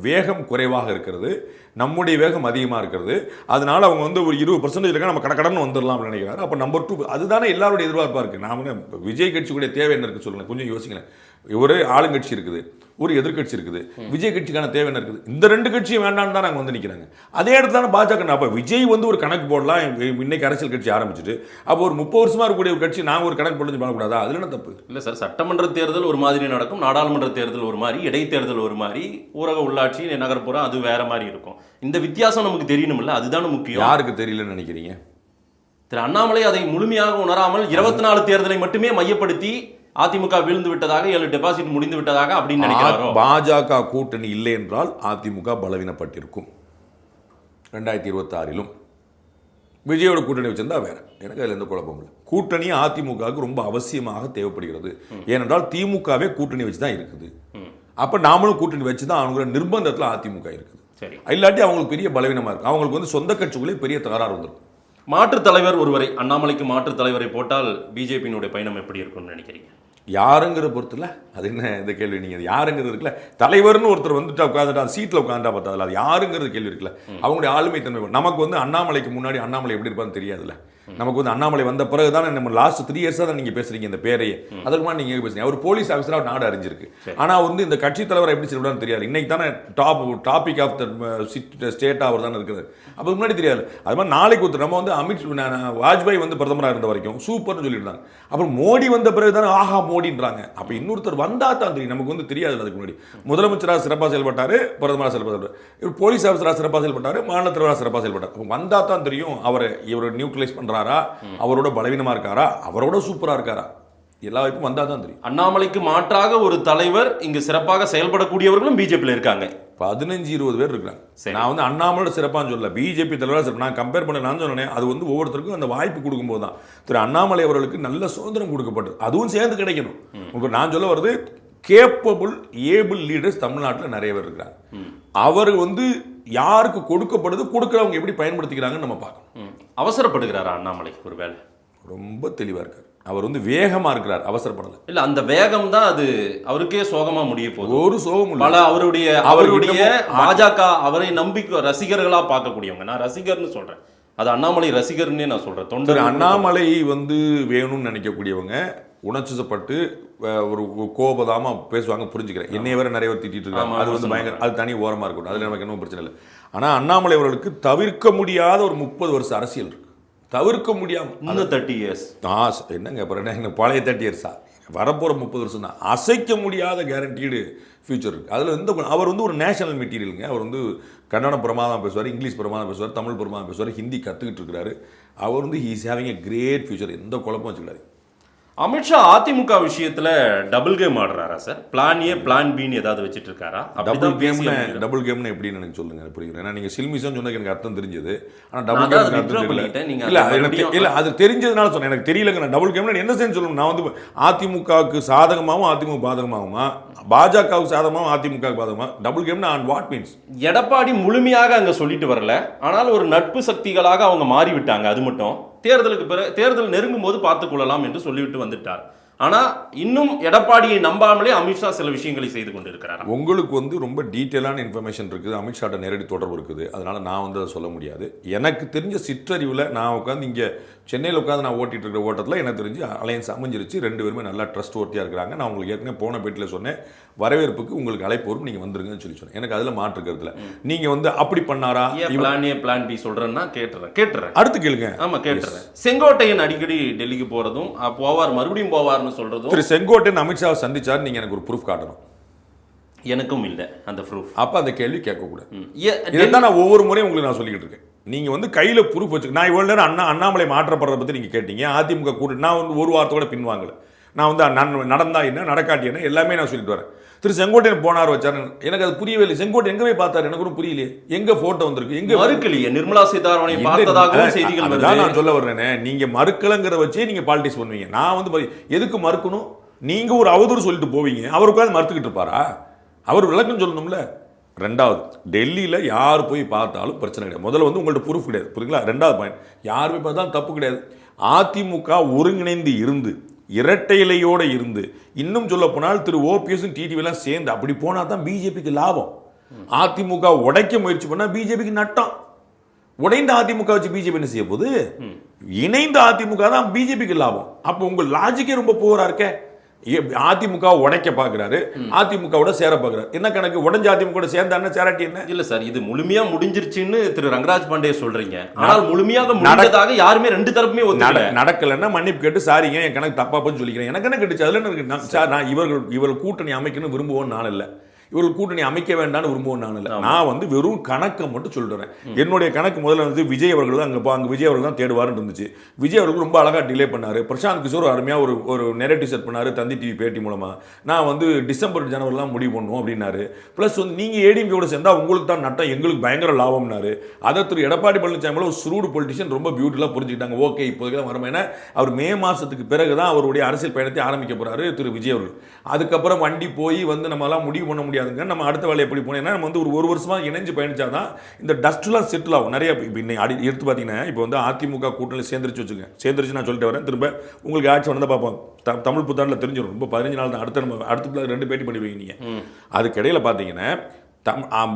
வேகம் குறைவாக இருக்கிறது, நம்முடைய வேகம் அதிகமாக இருக்கிறது. அதனால அவங்க ஒரு 20% இருக்க நம்ம கடன்னு வந்துடலாம் நினைக்கிறாரு. அப்போ நம்பர் 2 அதுதானே எல்லாருடைய எதிர்பார்ப்பாக இருக்குது. நான் விஜய் கட்சிக்குடைய தேவை என்ன இருக்குது சொல்லுங்கள், கொஞ்சம் யோசிங்களேன். ஒரு ஆளுங்கட்சி இருக்குது, ஒரு எதிர்கட்சி இருக்குது, விஜய் கட்சிக்கான தேவை என்ன இருக்குது? இந்த 2 கட்சியும் வேண்டான்னு தான் நாங்கள் நிற்கிறாங்க. அதே இடத்துல தானே பாஜக. அப்போ விஜய் ஒரு கணக்கு போடலாம், இன்னைக்கு அரசியல் கட்சி ஆரம்பிச்சுட்டு. அப்போ ஒரு 30 வருஷமா இருக்கக்கூடிய ஒரு கட்சி நாங்கள் ஒரு கணக்கு போட்டு பண்ணக்கூடாதா? அதில் என்ன தப்பு? இல்லை சார், சட்டமன்ற தேர்தல் ஒரு மாதிரி நடக்கும், நாடாளுமன்ற தேர்தல் ஒரு மாதிரி, இடைத்தேர்தல் ஒரு மாதிரி, ஊரக உள்ளாட்சி, நகர்ப்புற அது வேற மாதிரி இருக்கும். இந்த வித்தியாசம் நமக்கு தெரியணும்ல, அதுதானே முக்கியம். யாருக்கு தெரியலன்னு நினைக்கிறீங்க? திரு அண்ணாமலை அதை முழுமையாக உணராமல் 24 தேர்தலை மட்டுமே மையப்படுத்தி அதிமுக வீழ்ந்து விட்டதாக, 7 டெபாசிட் முடிந்து விட்டதாக அப்படின்னு நினைக்கிறாரோ? பாஜக கூட்டணி இல்லை என்றால் அதிமுக பலவீனப்பட்டிருக்கும். 2026 விஜயோட கூட்டணி வச்சிருந்தா வேற. எனக்கு அதுல எந்த குழப்பம் இல்லை. கூட்டணி அதிமுகவுக்கு ரொம்ப அவசியமாக தேவைப்படுகிறது. ஏனென்றால் திமுகவே கூட்டணி வச்சுதான் இருக்குது. அப்ப நாமளும் கூட்டணி வச்சுதான் அவங்களோட நிர்பந்தத்தில் அதிமுக இருக்குது. இல்லாட்டி அவங்களுக்கு பெரிய பலவீனமா இருக்கு. அவங்களுக்கு சொந்த கட்சிகளே பெரிய தகராறு வந்துருக்கும். மாற்றுத் தலைவர் ஒருவரை, அண்ணாமலைக்கு மாற்றுத் தலைவரை போட்டால் பிஜேபியினுடைய பயணம் எப்படி இருக்கும்னு நினைக்கிறீங்க? யாருங்கிற பொறுத்துல அது என்ன இந்த கேள்வி? நீங்க யாருங்கிறது இருக்குல்ல, தலைவர்னு ஒருத்தர் உட்காந்துட்டா சீட்ல உட்காந்துட்டா பார்த்தா அது யாருங்கிறது கேள்வி இருக்குல்ல. அவங்களுடைய ஆளுமை தன்மை. நமக்கு அண்ணாமலைக்கு முன்னாடி அண்ணாமலை எப்படி இருப்பான்னு தெரியாதுல்ல. நமக்கு அண்ணாமலை வந்த பிறகுதான் நம்ம லாஸ்ட் 3 இயர்ஸா தான் நீங்க பேசுறீங்க இந்த பேரையே. அதற்கு முன்னாடி நீங்க பேசுறீங்க அவர் போலீஸ் ஆஃபீஸரா நாடு அறிஞ்சிருக்கு. ஆனா இந்த கட்சி தலைவரை எப்படி சொல்லுவான்னு தெரியாது. இன்னைக்கு தானே டாபிக் ஆஃப் த ஸ்டேட் அவர் தானே இருக்குது. அப்போ முன்னாடி தெரியாது. அது மாதிரி நாளைக்கு ஒருத்தர் நம்ம வாஜ்பாய் பிரதமராக இருந்த வரைக்கும் சூப்பர்னு சொல்லியிருந்தாங்க. அப்புறம் மோடி வந்த பிறகு தானே ஆஹா மோடின்றாங்க. அப்ப இன்னொருத்தர் வந்தா தான் தெரியும். நமக்கு தெரியாது. அதுக்கு முன்னாடி முதலமைச்சராக சிறப்பாக செயல்பட்டாரு, பிரதமராக செயல்பட்டாரு, இவர் போலீஸ் ஆஃபீஸராக சிறப்பாக செயல்பட்டாரு, மாநில தலைவராக சிறப்பாக செயல்பட்டார். அப்போ வந்தா தான் தெரியும் இவர் நியூட்ரலைஸ் பண்றாரா, அவரோட பலவீனமா இருக்காரா, அவரோட சூப்பரா இருக்காரா. எல்லா வாய்ப்பும் வந்தா தான் தெரியும். அண்ணாமலைக்கு மாற்றாக ஒரு தலைவர் இங்கு சிறப்பாக செயல்படக்கூடியவர்களும் பிஜேபியில் இருக்காங்க. 15-20 பேர் இருக்காங்க. நான் அண்ணாமலையோட சிறப்பான்னு சொல்லல, பிஜேபி தலைவராக சிறப்பு நான் கம்பேர் பண்ண நான் சொன்னேன். அது ஒவ்வொருத்தருக்கும் அந்த வாய்ப்பு கொடுக்கும்போது தான் திரு அண்ணாமலை அவர்களுக்கு நல்ல சுதந்திரம் கொடுக்கப்பட்டது. அதுவும் சேர்ந்து கிடைக்கணும். உங்களுக்கு நான் சொல்ல வருது, கேப்பபிள் ஏபிள் லீடர்ஸ் தமிழ்நாட்டில் நிறைய பேர் இருக்கிறாங்க. அவர் யாருக்கு கொடுக்கப்படுது, கொடுக்குறவங்க எப்படி பயன்படுத்திக்கிறாங்கன்னு நம்ம பார்க்கணும். அவசரப்படுகிறாரா அண்ணாமலை? ஒருவேளை ரொம்ப தெளிவாக இருக்கார். அவர் வந்து வேகமா இருக்கிறார், அவசரப்படல. இல்ல அந்த வேகம் தான் அது அவருக்கே சோகமா முடிய போகுது. ஒரு சோகம் பல அவருடைய பாஜக அவரை நம்பி ரசிகர்களா பார்க்கக்கூடியவங்க, நான் ரசிகர்னு சொல்றேன், அது அண்ணாமலை ரசிகர்னே நான் சொல்றேன், தொண்டர். அண்ணாமலை வந்து வேணும்னு நினைக்கக்கூடியவங்க உணர்ச்சிப்பட்டு ஒரு கோபதாமா பேசுவாங்க, புரிஞ்சுக்கிறேன். என்னைய வேற நிறைய பேர் திட்டிட்டு இருக்காங்க, அது வந்து பயங்கர, அது தனி ஓரமா இருக்கட்டும், அதுல நமக்கு இன்னும் பிரச்சனை இல்லை. ஆனா அண்ணாமலை அவர்களுக்கு தவிர்க்க முடியாத ஒரு 30 வருஷ அரசியல் இருக்கு, தவிர்க்க முடியாம. இன்னும் 30 இயர்ஸ் என்னங்க அப்புறம் பழைய 30 இயர்ஸா, வரப்போற 30 வருஷம் தான், அசைக்க முடியாத கேரண்டீடு ஃபியூச்சர் இருக்கு. அதுல எந்த, அவர் வந்து ஒரு நேஷனல் மெட்டீரியலுங்க. அவர் வந்து கன்னடம் பிரமாதம் பேசுவார், இங்கிலீஷ் பிரமாதம் பேசுவார், தமிழ் பிரமாதம் பேசுவார், ஹிந்தி கத்துக்கிட்டு இருக்கிறாரு. அவர் வந்து he is having a great future, எந்த குழப்பம் வச்சுக்கூடாது. அமித்ஷா அதிமுக விஷயத்துல டபுள் கேம் ஆடுறாரா சார்? பிளான் ஏ பிளான் பின்னு ஏதாவது வச்சுட்டு இருக்காரா? டபுள் கேம்னு எப்படின்னு எனக்கு சொல்லுங்க, புரியுது. ஏன்னா நீங்க சில்மிசம் சொன்னதுக்கு எனக்கு அர்த்தம் தெரிஞ்சது, ஆனா டபுள் கேம் இல்ல, அது தெரிஞ்சதுனால சொன்னேன், எனக்கு தெரியலங்க. டபுள் கேம்ல என்ன செஞ்சு சொல்லணும்? நான் வந்து அதிமுகவுக்கு சாதகமாகவும் அதிமுக பாதகமாகுமா, பாஜகவுக்கு சாதகமாகவும் அதிமுக பாதகமா, டபுள் கேம்னா ஆன் வாட் மீன்ஸ்? எடப்பாடி முழுமையாக அங்க சொல்லிட்டு வரல, ஆனால் ஒரு நட்பு சக்திகளாக அவங்க மாறி விட்டாங்க. அது மட்டும் தேர்தலுக்கு பிறகு, தேர்தல் நெருங்கும் போது பார்த்துக் கொள்ளலாம் என்று சொல்லிவிட்டு வந்துட்டார். ஆனா இன்னும் எடப்பாடியை நம்பாமலே அமித்ஷா சில விஷயங்களை செய்து கொண்டிருக்கிறார். உங்களுக்கு வந்து ரொம்ப டீட்டெயிலான இன்ஃபர்மேஷன் இருக்குது, அமித்ஷாட்ட நேரடி தொடர்பு இருக்குது, அதனால நான் வந்து அதை சொல்ல முடியாது. எனக்கு தெரிஞ்ச சிற்றறிவில் நான் உட்காந்து இங்கே சென்னையில் உட்காந்து நான் ஓட்டிட்டு இருக்கிற ஓட்டத்தில் எனக்கு தெரிஞ்சு அலையன்ஸ் அமைஞ்சிருச்சு. 2 பேருமே நல்லா ட்ரஸ்ட் ஒர்த்தியாக இருக்கிறாங்க. நான் உங்களுக்கு ஏற்கனவே போன பேட்டில் சொன்னேன், வரவேற்புக்கு உங்களுக்கு அழைப்பு வரும், நீங்கள் வந்துருங்கன்னு சொன்னேன். எனக்கு அதில் மாற்றுக்கிறதுல நீங்கள் வந்து அப்படி பண்ணாரா, பிளான் ஏ பிளான் பி சொல்றேன்னா கேட்டுறேன் அடுத்து கேளுங்க. ஆமா கேட்டுறேன். செங்கோட்டையன் அடிக்கடி டெல்லிக்கு போறதும் போவார், மறுபடியும் போவார்னு சொல்றதும். திரு செங்கோட்டையன் அமித்ஷாவை சந்திச்சார், நீங்க எனக்கு ஒரு ப்ரூஃப் காட்டணும். எனக்கும் இல்லை அந்த ப்ரூஃப். அப்ப அந்த கேள்வி கேட்கக்கூடாது. இதான் நான் ஒவ்வொரு முறையும் உங்களுக்கு நான் சொல்லிக்கிட்டு இருக்கேன். நீங்க வந்து கையில ப்ரூஃப் வச்சு, நான் இவ்வளவு நேரம் அண்ணாமலை மாற்றப்படுறத பத்தி நீங்க கேட்டீங்க. அதிமுக கூட நான் வந்து ஒரு வாரத்தோட பின்வாங்கல. நான் வந்து நடந்தா என்ன நடக்காட்டி என்ன எல்லாமே நான் சொல்லிட்டு வரேன். திரு செங்கோட்டையன் போனார் வச்சாரு, எனக்கு அது புரியவே இல்லை. செங்கோட்டையன் எங்க போய் பார்த்தாரு எனக்கு ஒரு புரியலையே. எங்க போட்டோ வந்திருக்கு, எங்க மறுக்கலையே? நிர்மலா சீதாராமனை பார்த்ததாகவும் செய்திகள் வருது. நான் சொல்ல வர்றேனே, நீங்க மறுக்கலங்கற வச்சே நீங்க பாலிடிக்ஸ் பண்ணுவீங்க. நான் வந்து எதுக்கு மறுக்கணும்? நீங்க ஒரு அவதூறு சொல்லிட்டு போவீங்க, அவர் உட்கார்ந்து மறுத்துக்கிட்டு இருப்பாரா? அவர் விளக்கம் சொல்லணும்ல. ரெண்டாவது, டெல்லியில் யார் போய் பார்த்தாலும் பிரச்சனை கிடையாது. முதல்ல வந்து உங்கள்ட்ட ப்ரூஃப் கிடையாது, புரியுங்களா? ரெண்டாவது பாயிண்ட், யார் போய் பார்த்தாலும் தப்பு கிடையாது. அதிமுக ஒருங்கிணைந்து இருந்து, இரட்டை இலையோடு இருந்து, இன்னும் சொல்ல போனால் திரு ஓபிஎஸ் டிடிவிலாம் சேர்ந்து அப்படி போனால் தான் பிஜேபிக்கு லாபம். அதிமுக உடைக்க முயற்சி பண்ணா பிஜேபிக்கு நட்டம். உடைந்த அதிமுக வச்சு பிஜேபி என்ன செய்ய போகுது? இணைந்த அதிமுக தான் பிஜேபிக்கு லாபம். அப்போ உங்க லாஜிக்கே ரொம்ப புவரா இருக்கே. அதிமுக உடைக்க பாக்குறாரு, அதிமுக சேர பாக்குறாரு. என்ன கணக்கு? உடைஞ்ச அதிமுக சேர்ந்த சேராட்டி என்ன? இல்ல சார், இது முழுமையா முடிஞ்சிருச்சுன்னு திரு ரங்கராஜ் பாண்டே சொல்றீங்க. ஆனால் முழுமையாக முடிந்ததாக யாருமே ரெண்டு தரப்புமே நடக்கலன்னா மன்னிப்பு கேட்டு சாரிங்க என் கணக்கு தப்பா போய் சொல்லிக்கிறேன். எனக்கு என்ன கிடைச்சு அதுல இருக்கு சார். நான் இவர்கள் கூட்டணி அமைக்கணும் விரும்புவோம் நான் இல்லை, இவர்கள் கூட்டணி அமைக்க வேண்டாம்னு விரும்புவோம் நான் இல்லை. நான் வந்து வெறும் கணக்கை மட்டும் சொல்லிடுறேன். என்னுடைய கணக்கு முதல்ல வந்து விஜய் அவர்கள் தான் அங்கே விஜய் அவர்கள் தான் தேடுவாருன்னு இருந்துச்சு. விஜய் அவர்கள் ரொம்ப அழகாக டிலே பண்ணாரு. பிரசாந்த் கிஷோர் அருமையாக ஒரு நெரேட்டிவ் செட் பண்ணாரு தந்தி டிவி பேட்டி மூலமா. நான் வந்து டிசம்பர் ஜனவரிலாம் முடிவு பண்ணுவோம் அப்படின்னாரு. பிளஸ் வந்து நீங்க ஏடிஎம்கேயோட சேர்ந்தா உங்களுக்கு தான் நட்டம், எங்களுக்கு பயங்கர லாபம்னாரு. அதை திரு எடப்பாடி பழனிசாமி ஒரு ஸ்ரூடு பொலிட்டிஷியன் ரொம்ப பியூட்டிஃபுல்லாக புரிஞ்சுக்கிட்டாங்க. ஓகே இப்போதைக்கு தான் வரும். ஏன்னா அவர் மே மாசத்துக்கு பிறகு தான் அவருடைய அரசியல் பயணத்தை ஆரம்பிக்க போறாரு திரு விஜய் அவர்கள். அதுக்கப்புறம் வண்டி போய் வந்து நம்மளாம் முடிவு பண்ண முடியாது. நம்ம அடுத்த வேலை எப்படி போனோம்னா, நம்ம வந்து ஒரு வருஷமா இணைஞ்சு பயணிச்சாதான் இந்த டஸ்ட்லாம் செட்டில் ஆகும். நிறைய எடுத்து பார்த்தீங்கன்னா இப்போ வந்து அதிமுக கூட்டணி சேர்ந்துருச்சு வச்சுங்க. சேர்ந்துருச்சு நான் சொல்லிட்டு வரேன். திரும்ப உங்களுக்கு ஆட்சி வந்தால் பார்ப்போம். தமிழ் புத்தாண்டில் தெரிஞ்சிடும். ரொம்ப 15 நாள் தான். அடுத்த 2 பேட்டி பண்ணுவீங்க நீங்க. அதுக்கிடையில பார்த்தீங்கன்னா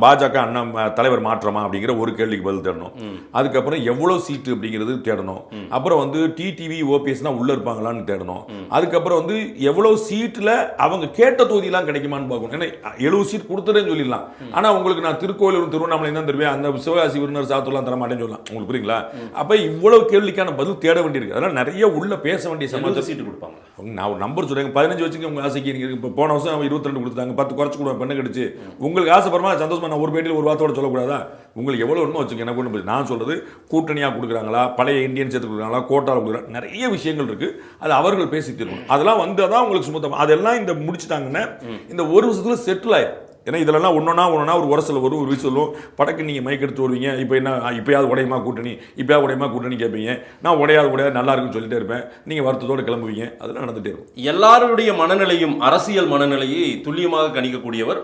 பாஜக அண்ணா தலைவர் மாற்றமா அப்படிங்கிற ஒரு கேள்விக்கு பதில் தேடணும். அதுக்கப்புறம் எவ்வளவு சீட்டு அப்படிங்கிறது தேடணும். அப்புறம் வந்து டிடிவி ஓபிஎஸ் தான் உள்ள இருப்பாங்களான்னு தேடணும். அதுக்கப்புறம் வந்து எவ்வளவு சீட்ல அவங்க கேட்ட தொகுதியெல்லாம் கிடைக்குமான்னு பார்க்கணும். ஏன்னா 70 சீட் கொடுத்துறேன்னு சொல்லிடலாம். ஆனா உங்களுக்கு நான் திருக்கோயிலூர் திருவண்ணாமலை தான் தருவேன், அந்த சிவகாசி விருந்தினர் சாத்தூர்லாம் தர மாட்டேன்னு சொல்லலாம். உங்களுக்கு புரியுங்களா? அப்ப இவ்வளவு கேள்விக்கான பதில் தேட வேண்டியிருக்கு. அதனால நிறைய உள்ள பேச வேண்டிய சமாச்சாரம். சீட்டு கொடுப்பாங்க. நான் ஒரு நம்பர் சொல்றேன், 15 வச்சுக்க உங்க ஆசைக்கு. இப்போ போன வருஷம் 22 கொடுத்தாங்க, 10 குறைச்சு கூட பெண்ணு கிடைச்சு. உங்களுக்கு ஆசை சந்தோஷமா நான் ஒரு பேட்டியில் ஒரு வார்த்தையோட சொல்லக்கூடாதா? உங்களுக்கு எவ்வளவு வேணுமோ வச்சுக்க. எனக்கு ஒன்று நான் சொல்றது கூட்டணியா கொடுக்குறாங்களா, பழைய இந்தியன் சேர்த்து கொடுக்குறாங்களா, கோட்டாவில் கொடுக்குறாங்க, நிறைய விஷயங்கள் இருக்கு. அது அவர்கள் பேசி தீர்க்கணும். அதெல்லாம் வந்து அதான் உங்களுக்கு சுமத்தம். அதெல்லாம் இந்த முடிச்சுட்டாங்கன்னா இந்த ஒரு வருஷத்துல செட்டில் ஆயிடும். ஏன்னா இதெல்லாம் ஒன்னொன்னா ஒரு வருஷத்தில் ஒரு வீச்சு சொல்லுவோம். படக்கு நீங்கள் மைக் எடுத்து வருவீங்க. இப்போ என்ன இப்போயாவது உடையமா கூட்டணி, இப்போயாவது உடையமா கூட்டணி கேட்பீங்க. நான் உடையாது நல்லா இருக்குன்னு சொல்லிட்டே இருப்பேன். நீங்கள் வருத்தத்தோடு கிளம்புவீங்க. அதெல்லாம் நடந்துகிட்டே இருக்கும். எல்லாருடைய மனநிலையும் அரசியல் மனநிலையை துல்லியமாக கணிக்கக்கூடியவர்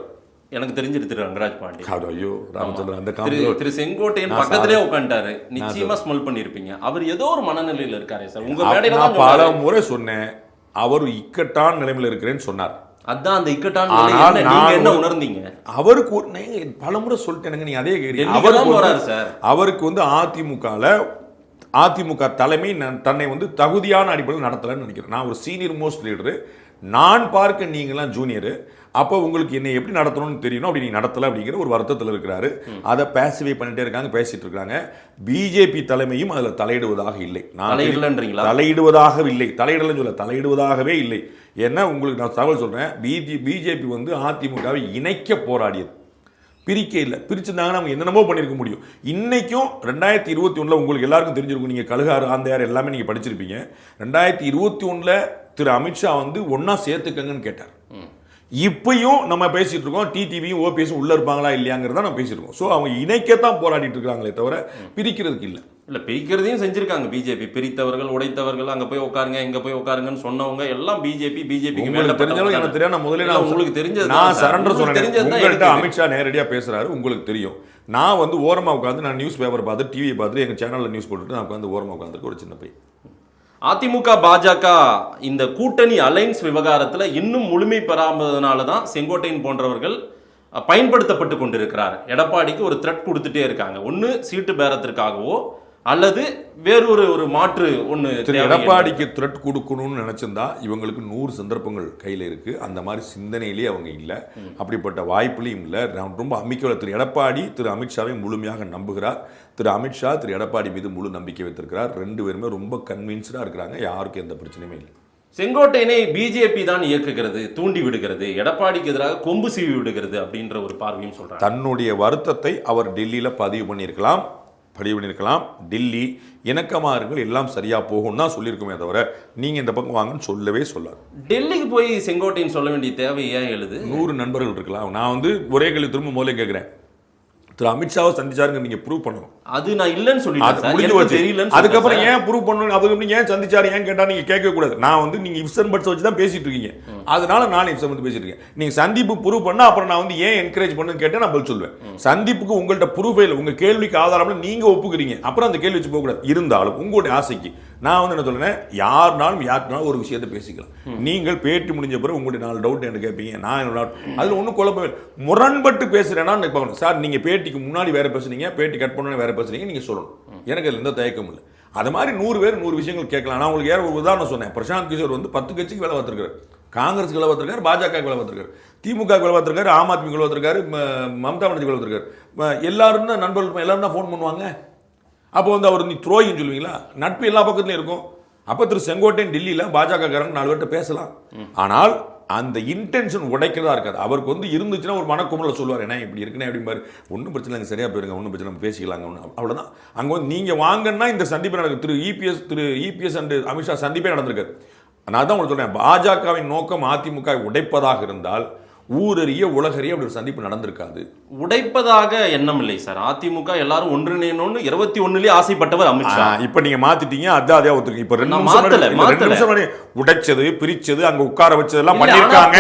எனக்கு தெரிஞ்சிரு திரு ரங்கராஜ் பாண்டே. ஐயோ ராமச்சந்திரன் அந்த திரு செங்கோட்டையன் பக்கத்திலே உட்காந்துட்டாரு, நிச்சயமா ஸ்மெல் பண்ணிருப்பீங்க. அவர் ஏதோ ஒரு மனநிலையில இருக்காரே சார். உங்க மேடையில நான் பல முறை சொன்னேன், அவர் இக்கட்டான நிலைமையில இருக்கிறேன்னு சொன்னார். அதான் அந்த இக்கட்டான நிலை நீங்க என்ன உணர்ந்தீங்க? அவருக்கு பல முறை சொல்லிட்டேன், நீங்க அதே கேக்குறீங்க. அவருக்கு வந்து அதிமுக தலைமை தன்னை வந்து தகுதியான அடிப்படையில் நடத்தலன்னு நினைக்கிறேன். நான் ஒரு சீனியர் மோஸ்ட் லீடரு, நான் பார்க்க நீங்களாம் ஜூனியரு, அப்போ உங்களுக்கு என்ன எப்படி நடத்தணும்னு தெரியணும், அப்படி நீங்க நடத்தல அப்படிங்கிற ஒரு வருத்தத்தில் இருக்கிறாரு. அதை பேசிவே பண்ணிட்டே இருக்காங்க, பேசிட்டு இருக்காங்க. பிஜேபி தலைமையும் அதில் தலையிடுவதாக இல்லை. தலையிடுவதாக இல்லை, தலையிடலன்னு சொல்ல, தலையிடுவதாகவே இல்லை. ஏன்னா உங்களுக்கு நான் தகவல் சொல்றேன், பிஜேபி வந்து அதிமுகவை இணைக்க போராடியது, பிரிக்க இல்லை. பிரிச்சிருந்தாங்கன்னா அவங்க என்னென்னமோ பண்ணியிருக்க முடியும். இன்னைக்கும் 2021 உங்களுக்கு எல்லாருக்கும் தெரிஞ்சிருக்கும், நீங்கள் கழுகாறு ஆந்தையார் எல்லாமே நீங்கள் படிச்சிருப்பீங்க. 2021 திரு அமித்ஷா வந்து ஒன்னா சேர்த்துக்கங்கன்னு கேட்டார். இப்பயும் நம்ம பேசிட்டு இருக்கோம், டிடிவியும் ஓபிஎஸும் உள்ள இருப்பாங்களா இல்லையாங்கிறத நம்ம பேசிட்டு இருக்கோம். ஸோ அவங்க இணைக்கத்தான் போராடிட்டு இருக்காங்களே தவிர பிரிக்கிறதுக்கு இல்லை. இல்ல பிரிக்கிறதையும் செஞ்சிருக்காங்க பிஜேபி. பிரித்தவர்கள், உடைத்தவர்கள், அங்க போய் உட்காருங்க இங்க போய் உட்காருங்கன்னு சொன்னவங்க எல்லாம் பிஜேபி தெரிஞ்சாலும் எனக்கு தெரியும். நான் முதல்ல உங்களுக்கு தெரிஞ்சது, நான் சரண்டர் சொன்னேன். உங்கள்கிட்ட அமித்ஷா நேரடியா பேசுறாரு, உங்களுக்கு தெரியும். நான் வந்து ஓரமா உட்காந்து நான் நியூஸ் பேப்பர் பார்த்து டிவியை பார்த்துட்டு எங்க சேனல்ல நியூஸ் போட்டுட்டு நான் உட்காந்து ஓரமா உட்காந்துருக்கு ஒரு சின்ன பை. அதிமுக பாஜக இந்த கூட்டணி அலைன்ஸ் விவகாரத்தில் இன்னும் முழுமை பெறாததுனால தான் செங்கோட்டையன் போன்றவர்கள் பயன்படுத்தப்பட்டு கொண்டிருக்கிறார். எடப்பாடிக்கு ஒரு த்ரெட் கொடுத்துட்டே இருக்காங்க. ஒன்று சீட்டு பேரத்திற்காகவோ அல்லது வேறொரு மாற்று ஒன்று. எடப்பாடிக்கு த்ரெட் கொடுக்கணும்னு நினைச்சிருந்தா இவங்களுக்கு 100 சந்தர்ப்பங்கள் கையில் இருக்கு. அந்த மாதிரி சிந்தனையிலேயே அவங்க இல்லை, அப்படிப்பட்ட வாய்ப்புலையும் இல்லை. ரொம்ப அமிக்கல திரு எடப்பாடி திரு அமித்ஷாவை முழுமையாக நம்புகிறார். திரு அமித்ஷா திரு எடப்பாடி மீது முழு நம்பிக்கை வைத்திருக்கிறார். 2 பேருமே ரொம்ப கன்வின்ஸ்டா இருக்கிறாங்க. யாருக்கும் எந்த பிரச்சனையுமே இல்லை. செங்கோட்டையனை பிஜேபி தான் இயக்குகிறது, தூண்டி விடுகிறது, எடப்பாடிக்கு எதிராக கொம்பு சீவி விடுகிறது அப்படின்ற ஒரு பார்வையும் சொல்றாங்க. தன்னுடைய வருத்தத்தை அவர் டெல்லியில பதிவு பண்ணியிருக்கலாம். டெல்லி இணக்கமார்கள் எல்லாம் சரியா போகும் தான் சொல்லியிருக்குமே தவிர நீங்க இந்த பக்கம் வாங்கன்னு சொல்லவே சொல்லாது. டெல்லிக்கு போய் செங்கோட்டையன் சொல்ல வேண்டிய தேவை ஏன் எழுது? 100 நண்பர்கள் இருக்கலாம். நான் வந்து ஒரே கேள்வி திரும்ப முதல்ல கேட்கிறேன், திரு அமித்ஷாவை சந்திச்சாருங்க நீங்க ப்ரூவ் பண்ணணும். அது நான் இல்லன்னு சொல்லிட்டேன். அதுக்கப்புறம் ஏன் ப்ரூவ் பண்ணணும், அதுக்கு ஏன் சந்திச்சாரு ஏன் கேட்டா நீங்க கேட்க கூடாது. நான் வந்து நீங்க இப்சன் பட்ஸ் வச்சு தான் பேசிட்டு இருக்கீங்க, அதனால நான் இப்சன் வந்து பேசிட்டு இருக்கேன். நீங்க சந்திப்பு ப்ரூவ் பண்ணா அப்புறம் நான் வந்து ஏன் என்கரேஜ் பண்ணுன்னு கேட்டா நான் பதில் சொல்லுவேன். சந்திப்புக்கு உங்கள்ட்ட ப்ரூஃப் இல்லை, உங்க கேள்விக்கு ஆதாரம் நீங்க ஒப்புக்கிறீங்க, அப்புறம் அந்த கேள்வி வச்சு போக கூடாது. இருந்தாலும் உங்களுடைய ஆசைக்கு நான் வந்து என்ன சொல்றேன், யாருனாலும் ஒரு விஷயத்தை பேசிக்கலாம். நீங்கள் பேட்டி முடிஞ்ச பிறகு உங்களுடைய 4 டவுட் என்ன கேட்பீங்க, நான் என்ன அதுல ஒன்றும் குழப்பமே. முரண்பட்டு பேசுறேன்னா சார் நீங்க பேட்டிக்கு முன்னாடி வேற பேசுனீங்க, பேட்டி கட் பண்ண வேற பேசுறீங்க, நீங்க சொல்லணும். எனக்கு அதுல எந்த தயக்கம் இல்லை. அது மாதிரி 100 பேர் 100 விஷயங்கள் கேட்கலாம். நான் உங்களுக்கு ஒரு உதாரணம் சொன்னேன். பிரசாந்த் கிஷோர் வந்து 10 கட்சிக்கு வேலை பார்த்திருக்காரு. காங்கிரஸ் வேலை பார்த்திருக்காரு, பாஜக வேலை பார்த்திருக்காரு, திமுக வேலை பார்த்திருக்காரு, ஆம் ஆத்மி வேலை பார்த்திருக்காரு, மம்தா பானர்ஜி வேலை பார்த்திருக்காரு. எல்லாரும் தான் நண்பர்கள், எல்லாரும் தான் ஃபோன் பண்ணுவாங்க. அப்போ வந்து அவர் நீ துரோகின்னு சொல்லுவீங்களா? நட்பு எல்லா பக்கத்துலையும் இருக்கும். அப்போ திரு செங்கோட்டையன் டெல்லியில் பாஜக காரங்க 4 பேர்கிட்ட பேசலாம். ஆனால் அந்த இன்டென்ஷன் உடைக்கிறதா இருக்காது. அவருக்கு வந்து இருந்துச்சுன்னா ஒரு மனக்குமரில் சொல்லுவார், ஏன்னா இப்படி இருக்குன்னு அப்படிம்பாரு. ஒன்றும் பிரச்சனை இல்லை, சரியா போயிருங்க, ஒன்றும் பிரச்சனை, நம்ம பேசிக்கலாங்க, ஒன்று அவ்வளோதான். அங்கே வந்து நீங்கள் வாங்கன்னா இந்த சந்திப்பு நடக்குது. திரு இபிஎஸ் அண்ட் அமித்ஷா சந்திப்பே நடந்திருக்காரு. நான் தான் உங்களுக்கு சொல்றேன், பாஜகவின் நோக்கம் அதிமுக உடைப்பதாக இருந்தால் ஊரறிய உலகறிய அப்படி ஒரு சந்திப்பு நடந்திருக்காது. உடைப்பதாக எண்ணம் இல்லை சார். அதிமுக எல்லாரும் ஒன்றிணையணும்னு 21 ஆசைப்பட்டவர் அமித்ஷா. இப்ப நீங்க மாத்திட்டீங்க, அதே ஒத்துக்கு. இப்ப 2 நிமிஷம் உடைச்சது, பிரிச்சது, அங்க உட்கார வச்சதெல்லாம் பண்ணிருக்காங்க.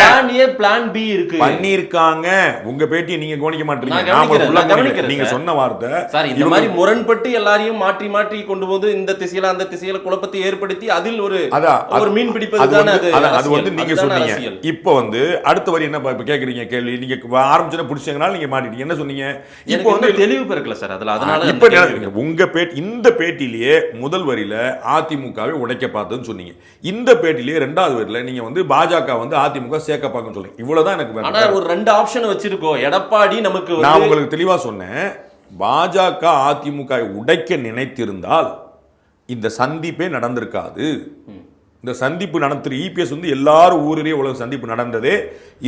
பிளான் பி இருக்கு, பண்ணிருக்காங்க. உங்க பேட்டியை நீங்க கவனிக்க மாட்டீங்க. நீங்க சொன்ன வார்த்தை சார், இந்த மாதிரி முரண்பட்டு எல்லாரையும் மாற்றி மாற்றி கொண்டு வந்து இந்த திசையில அந்த திசையில குழப்பத்தை ஏற்படுத்தி அதில் ஒரு மீன் பிடிப்பது தானே அது வந்து நீங்க சொன்னீங்க. இப்ப வந்து அடுத்த வரி என்ன கேக்குறீங்க கேள்வி, நீங்க ஆரம்பிச்சத புடிச்சீங்கனால நீங்க மாட்டிட்டீங்க. என்ன சொன்னீங்க? இப்போ வந்து தெளிவு பெறல சார். அதனால இப்ப உங்க இந்த பேட்டிலேயே முதல் வரியில அதிமுகவை உடைக்க பார்த்ததுன்னு சொன்னீங்க. இந்த பேட்டிலேயே 2வது வரியில நீங்க வந்து பாஜக வந்து அதிமுக சேர்க்க பார்க்கணும்னு சொல்றீங்க. இவ்வளவுதான் எனக்கு. ஆனா ஒரு 2 ஆப்ஷன் வச்சிருக்கோம். எடப்பாடி நமக்கு நான் உங்களுக்கு தெளிவா சொன்னேன், பாஜக அதிமுக உடைக்க நினைத்திருந்தால் இந்த சந்திப்பே நடந்திருக்காது. இந்த சந்திப்பு நடந்து இபிஎஸ் வந்து எல்லாரும் ஊரிலேயே உலக சந்திப்பு நடந்ததே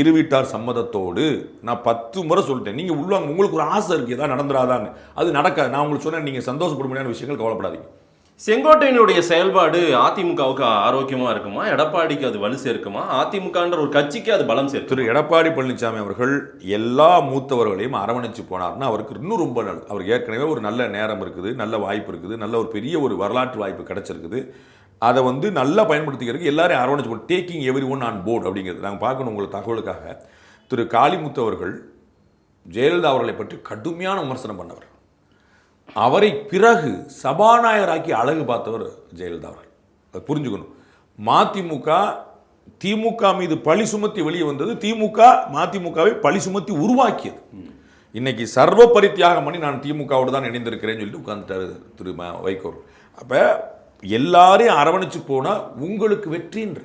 இருவீட்டார் சம்மதத்தோடு. நான் 10 முறை சொல்லிட்டேன். நீங்க உள்ளவங்க உங்களுக்கு ஒரு ஆசை இருக்கு, ஏதாவது நடந்துராதான்னு. அது நடக்காது. நான் உங்களுக்கு சொன்னேன், நீங்க சந்தோஷப்பட முடியாத விஷயங்கள் கவலைப்படாதீங்க. செங்கோட்டையனுடைய செயல்பாடு அதிமுகவுக்கு ஆரோக்கியமா இருக்குமா, எடப்பாடிக்கு அது வலு சேர்க்குமா, அதிமுகன்ற ஒரு கட்சிக்கு அது பலம் சேர்க்கும்? திரு எடப்பாடி பழனிசாமி அவர்கள் எல்லா மூத்தவர்களையும் அரவணைச்சு போனார்னா அவருக்கு இன்னும் ரொம்ப நல்லது. அவருக்கு ஏற்கனவே ஒரு நல்ல நேரம் இருக்குது, நல்ல வாய்ப்பு இருக்குது, நல்ல ஒரு பெரிய ஒரு வரலாற்று வாய்ப்பு கிடைச்சிருக்குது. அதை வந்து நல்லா பயன்படுத்திக்கிறதுக்கு எல்லாரையும் அரவணைச்சு taking everyone on board அப்படிங்கிறது நாங்கள் பார்க்கணும். உங்களுக்கு தகவலுக்காக திரு காளிமுத்து அவர்கள் ஜெயலலிதா அவர்களை பற்றி கடுமையான விமர்சனம் பண்ணவர். அவரை பிறகு சபாநாயகராக்கி அழகு பார்த்தவர் ஜெயலலிதா அவர்கள். அது புரிஞ்சுக்கணும். மதிமுக திமுக மீது பழி சுமத்தி வெளியே வந்தது, திமுக மதிமுகவை பழி சுமத்தி உருவாக்கியது. இன்னைக்கு சர்வ பரித்தியாகம் பண்ணி நான் திமுகவோடு தான் இணைந்திருக்கிறேன்னு சொல்லிட்டு உட்கார்ந்துட்டாரு திரு வைகோ. அப்ப எல்லாரையும் அரவணைச்சு போனா உங்களுக்கு வெற்றின்ற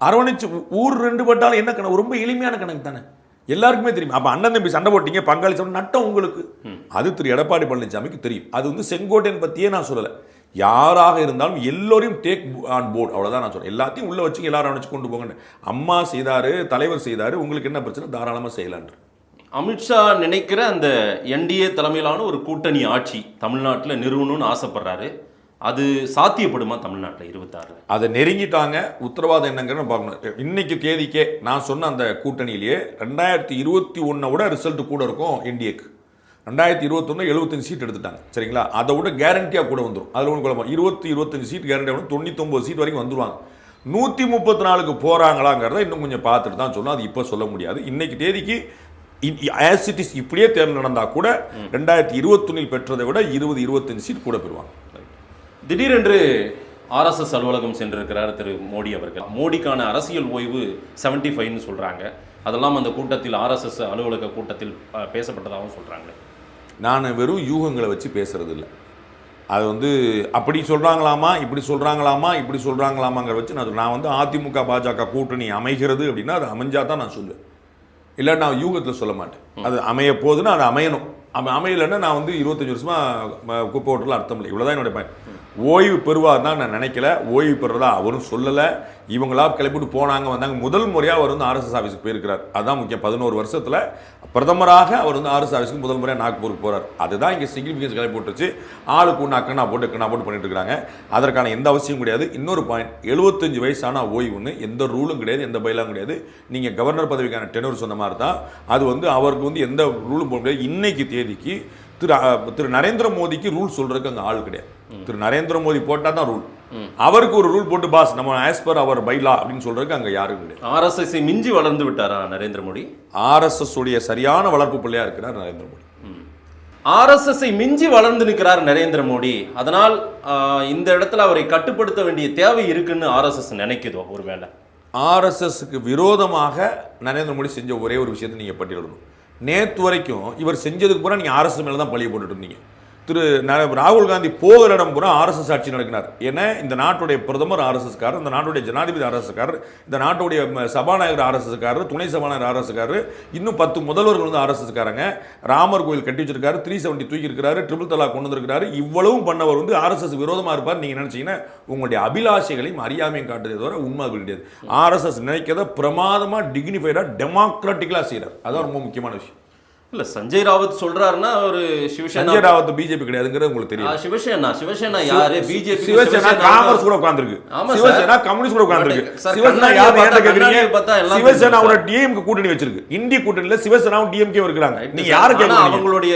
அரவணைச்சு ஊர் ரெண்டு பட்டாலும் என்ன கணக்கு, ரொம்ப எளிமையான கணக்கு தானே, எல்லாருக்குமே தெரியும். அப்ப அண்ணன் தம்பி சண்டை போட்டீங்க, பங்காளி சண்டை, நட்டம் உங்களுக்கு. அது திரு எடப்பாடி பழனிசாமிக்கு தெரியும். அது வந்து செங்கோட்டையன் பத்தியே நான் சொல்லல, யாராக இருந்தாலும் எல்லோரையும் டேக் ஆன் போர்டு, அவ்வளவுதான் நான் சொல்றேன். எல்லாத்தையும் உள்ள வச்சு எல்லாரும் அரவணைச்சு கொண்டு போங்க. அம்மா செய்தாரு, தலைவர் செய்தாரு, உங்களுக்கு என்ன பிரச்சனை, தாராளமா செய்யலான்ற. அமித்ஷா நினைக்கிற அந்த என்டிஏ தலைமையிலான ஒரு கூட்டணி ஆட்சி தமிழ்நாட்டில் நிறுவனம்னு ஆசைப்படுறாரு. அது சாத்தியப்படுமா தமிழ்நாட்டில் 26? அதை நெருங்கிட்டாங்க. உத்தரவாதம் என்னங்கிறன்னு பார்க்கணும். இன்னைக்கு தேதிக்கே நான் சொன்ன அந்த கூட்டணியிலேயே 2021 விட ரிசல்ட் கூட இருக்கும் என்டிஏக்கு. 2021 75 சீட் எடுத்துட்டாங்க, சரிங்களா? அதை விட கேரண்டியாக கூட வந்துடும். அதில் ஒன்று குழப்பம், 20-25 சீட் கேரண்டியாக 99 சீட் வரைக்கும் வந்துருவாங்க. 134க்கு போகிறாங்களாங்கிறத இன்னும் கொஞ்சம் பார்த்துட்டு தான் சொல்லணும். அது இப்போ சொல்ல முடியாது. இன்னைக்கு தேதிக்கு ஆஸ் இட் இஸ் இப்படியே தேர்தல் நடந்தால் கூட 2021 பெற்றதை விட 20-25 சீட் கூட பெறுவாங்க. திடீரென்று ஆர்எஸ்எஸ் அலுவலகம் சென்றிருக்கிறார் திரு மோடி அவர்கள். மோடிக்கான அரசியல் ஓய்வு 75ன்னு சொல்றாங்க. அதெல்லாம் அந்த கூட்டத்தில் ஆர்எஸ்எஸ் அலுவலக கூட்டத்தில் பேசப்பட்டதாகவும் சொல்றாங்க. நான் வெறும் யூகங்களை வச்சு பேசுறது இல்லை. அது வந்து அப்படி சொல்றாங்களாமா, இப்படி சொல்றாங்களாமா, இப்படி சொல்றாங்களாமாங்கிற வச்சு நான் வந்து அதிமுக பாஜக கூட்டணி அமைகிறது அப்படின்னா அது அமைஞ்சா தான் நான் சொல்லுவேன். இல்லை நான் யூகத்தில் சொல்ல மாட்டேன். அது அமைய போகுதுன்னா அது அமையணும். அமையலைன்னா நான் வந்து 25 வருஷமா குப்பை ஓட்டலாம் அர்த்தம் இல்லை. இவ்வளோதான் என்னோட பயன். ஓய்வு பெறுவார் தான் நான் நினைக்கல. ஓய்வு பெறுறதா அவரும் சொல்லலை. இவங்களா கிளப்பிட்டு போனாங்க வந்தாங்க. முதல் முறையாக அவர் வந்து ஆர்எஸ்எஸ் ஆஃபீஸுக்கு போயிருக்கிறார். அதுதான் முக்கியம். 11 வருஷத்தில் பிரதமராக அவர் வந்து ஆர்எஸ் ஆஃபீஸுக்கு முதல் முறையாக நாக்பூருக்கு போகிறார். அதுதான் இங்கே சிக்னிஃபிகன்ஸ் கிளப்பி போட்டுருச்சு. ஆளுக்கு ஒன்று அக்கண்ணா போட்டு பண்ணிட்டு இருக்காங்க. அதற்கான எந்த அவசியம் கிடையாது. இன்னொரு பாயிண்ட், 75 வயசான ஓய்வுன்னு எந்த ரூலும் கிடையாது, எந்த பயிலும் கிடையாது. நீங்கள் கவர்னர் பதவிக்கான டெனூர் சொன்ன மாதிரி தான் அது வந்து அவருக்கு வந்து எந்த ரூலும் போட முடியாது. இன்னைக்கு தேதிக்கு திரு நரேந்திர மோடிக்கு ரூல் சொல்றதுக்கு அங்கே ஆள் கிடையாது. திரு நரேந்திர மோடி போட்டா தான் ரூல். அவருக்கு ஒரு ரூல் போட்டு பாஸ் நம்ம ஆஸ் பர் அவர் பைலா அப்படின்னு சொல்றதுக்கு அங்க யாரும் கிடையாது. ஆர்எஸ்எஸ் மிஞ்சி வளர்ந்து விட்டாரா நரேந்திர மோடி? ஆர்எஸ்எஸ் உடைய சரியான வளர்ப்பு பிள்ளையா இருக்கிறார் நரேந்திர மோடி. ஆர்எஸ்எஸ் மிஞ்சி வளர்ந்து நிற்கிறார் நரேந்திர மோடி. அதனால் இந்த இடத்துல அவரை கட்டுப்படுத்த வேண்டிய தேவை இருக்குன்னு ஆர்எஸ்எஸ் நினைக்குதோ? ஒருவேளை ஆர்எஸ்எஸ்க்கு விரோதமாக நரேந்திர மோடி செஞ்ச ஒரே ஒரு விஷயத்தை நீங்க பட்டியலிடணும். நேற்று வரைக்கும் இவர் செஞ்சதுக்கு பூரா நீங்க ஆர்எஸ்எஸ் மேல தான் பழிய போட்டுட்டு இருந்தீங்க. திரு ராகுல் காந்தி போகிற இடம் பூரா ஆர்எஸ்எஸ் ஆட்சி நடக்கிறார். ஏன்னா இந்த நாட்டுடைய பிரதமர் ஆர்எஸ்எஸ்காரர், இந்த நாட்டுடைய ஜனாதிபதி ஆர்எஸ்எஸ்காரர், இந்த நாட்டுடைய சபாநாயகர் ஆர்எஸ்எஸ்காரர், துணை சபாநாயகர் ஆர்எஸ்எஸ்காரர், இன்னும் 10 முதல்வர்கள் வந்து ஆர்எஸ்எஸ்காரங்க. ராமர் கோயில் கட்டி வச்சிருக்காரு, 370 தூக்கி இருக்கிறாரு, ட்ரிபிள் தலாக் கொண்டு வந்திருக்காரு. இவ்வளவும் பண்ணவர் வந்து ஆர்எஸ்எஸ் விரோதமா இருப்பார் நீங்க நினைச்சீங்கன்னா உங்களுடைய அபிலாஷைகளையும் அறியாமையும் காட்டுறதை தவிர உண்மை கிடையாது. ஆர்எஸ்எஸ் நினைக்கிறத பிரமாதமா டிக்னிஃபைடா டெமோக்ராட்டிக்கலா செய்யறார். அதான் ரொம்ப முக்கியமான விஷயம். இல்ல சஞ்சய் ராவத் சொல்றாருன்னா ஒரு சஞ்சய் ராவத் பிஜேபி கிடையாதுங்கிறது உங்களுக்கு தெரியும். சிவசேனா யாரு? பிஜேபி. சிவசேனா காங்கிரஸ் கூட உட்கார்ந்திருக்கு. சிவசேனா கம்யூனிஸ்ட் கூட உட்கார்ந்திருக்கு. சிவசேனா யாரு ஏன்ட கேக்குறீங்க? சிவசேனாவோட டிஎம்கே கூட்டணி வச்சிருக்கு. இந்தி கூட்டணியில சிவசேனாவும் டிஎம்கே இருக்காங்க. நீங்க யாரை கேக்குறீங்க? அவங்களுடைய